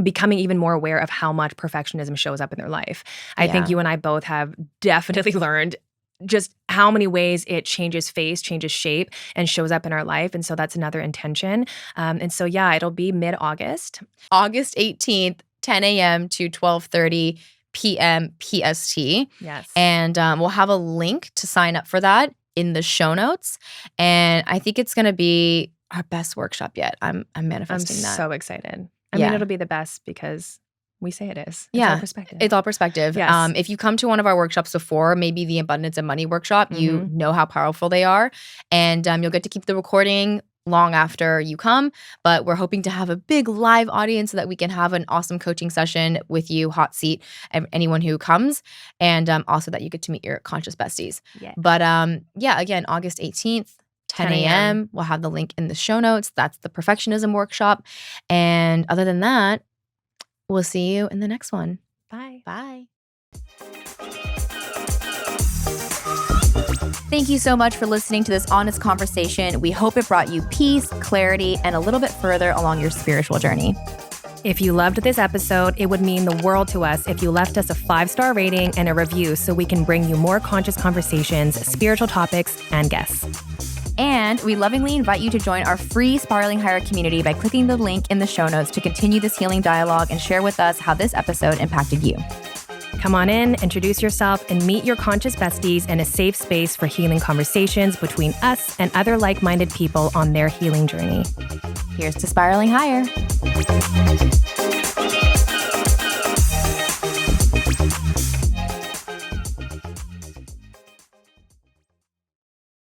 becoming even more aware of how much perfectionism shows up in their life. I think you and I both have definitely learned just how many ways it changes face, changes shape, and shows up in our life. And so that's another intention. And so, it'll be mid-August. August 18th, 10 a.m. to 12:30 p.m. PST. Yes. And we'll have a link to sign up for that in the show notes. And I think it's going to be our best workshop yet. I'm manifesting that. I'm so excited. I mean, it'll be the best because we say it is. It's all perspective. It's all perspective. Yes. If you come to one of our workshops before, maybe the Abundance and Money workshop, you know how powerful they are. And you'll get to keep the recording long after you come. But we're hoping to have a big live audience so that we can have an awesome coaching session with you, hot seat, anyone who comes. And also that you get to meet your conscious besties. Yeah. But again, August 18th. 10 a.m. We'll have the link in the show notes. That's the Perfectionism workshop. And other than that, we'll see you in the next one. Bye. Bye. Thank you so much for listening to this honest conversation. We hope it brought you peace, clarity, and a little bit further along your spiritual journey. If you loved this episode, it would mean the world to us if you left us a 5-star rating and a review so we can bring you more conscious conversations, spiritual topics, and guests. And we lovingly invite you to join our free Spiraling Higher community by clicking the link in the show notes to continue this healing dialogue and share with us how this episode impacted you. Come on in, introduce yourself, and meet your conscious besties in a safe space for healing conversations between us and other like-minded people on their healing journey. Here's to Spiraling Higher.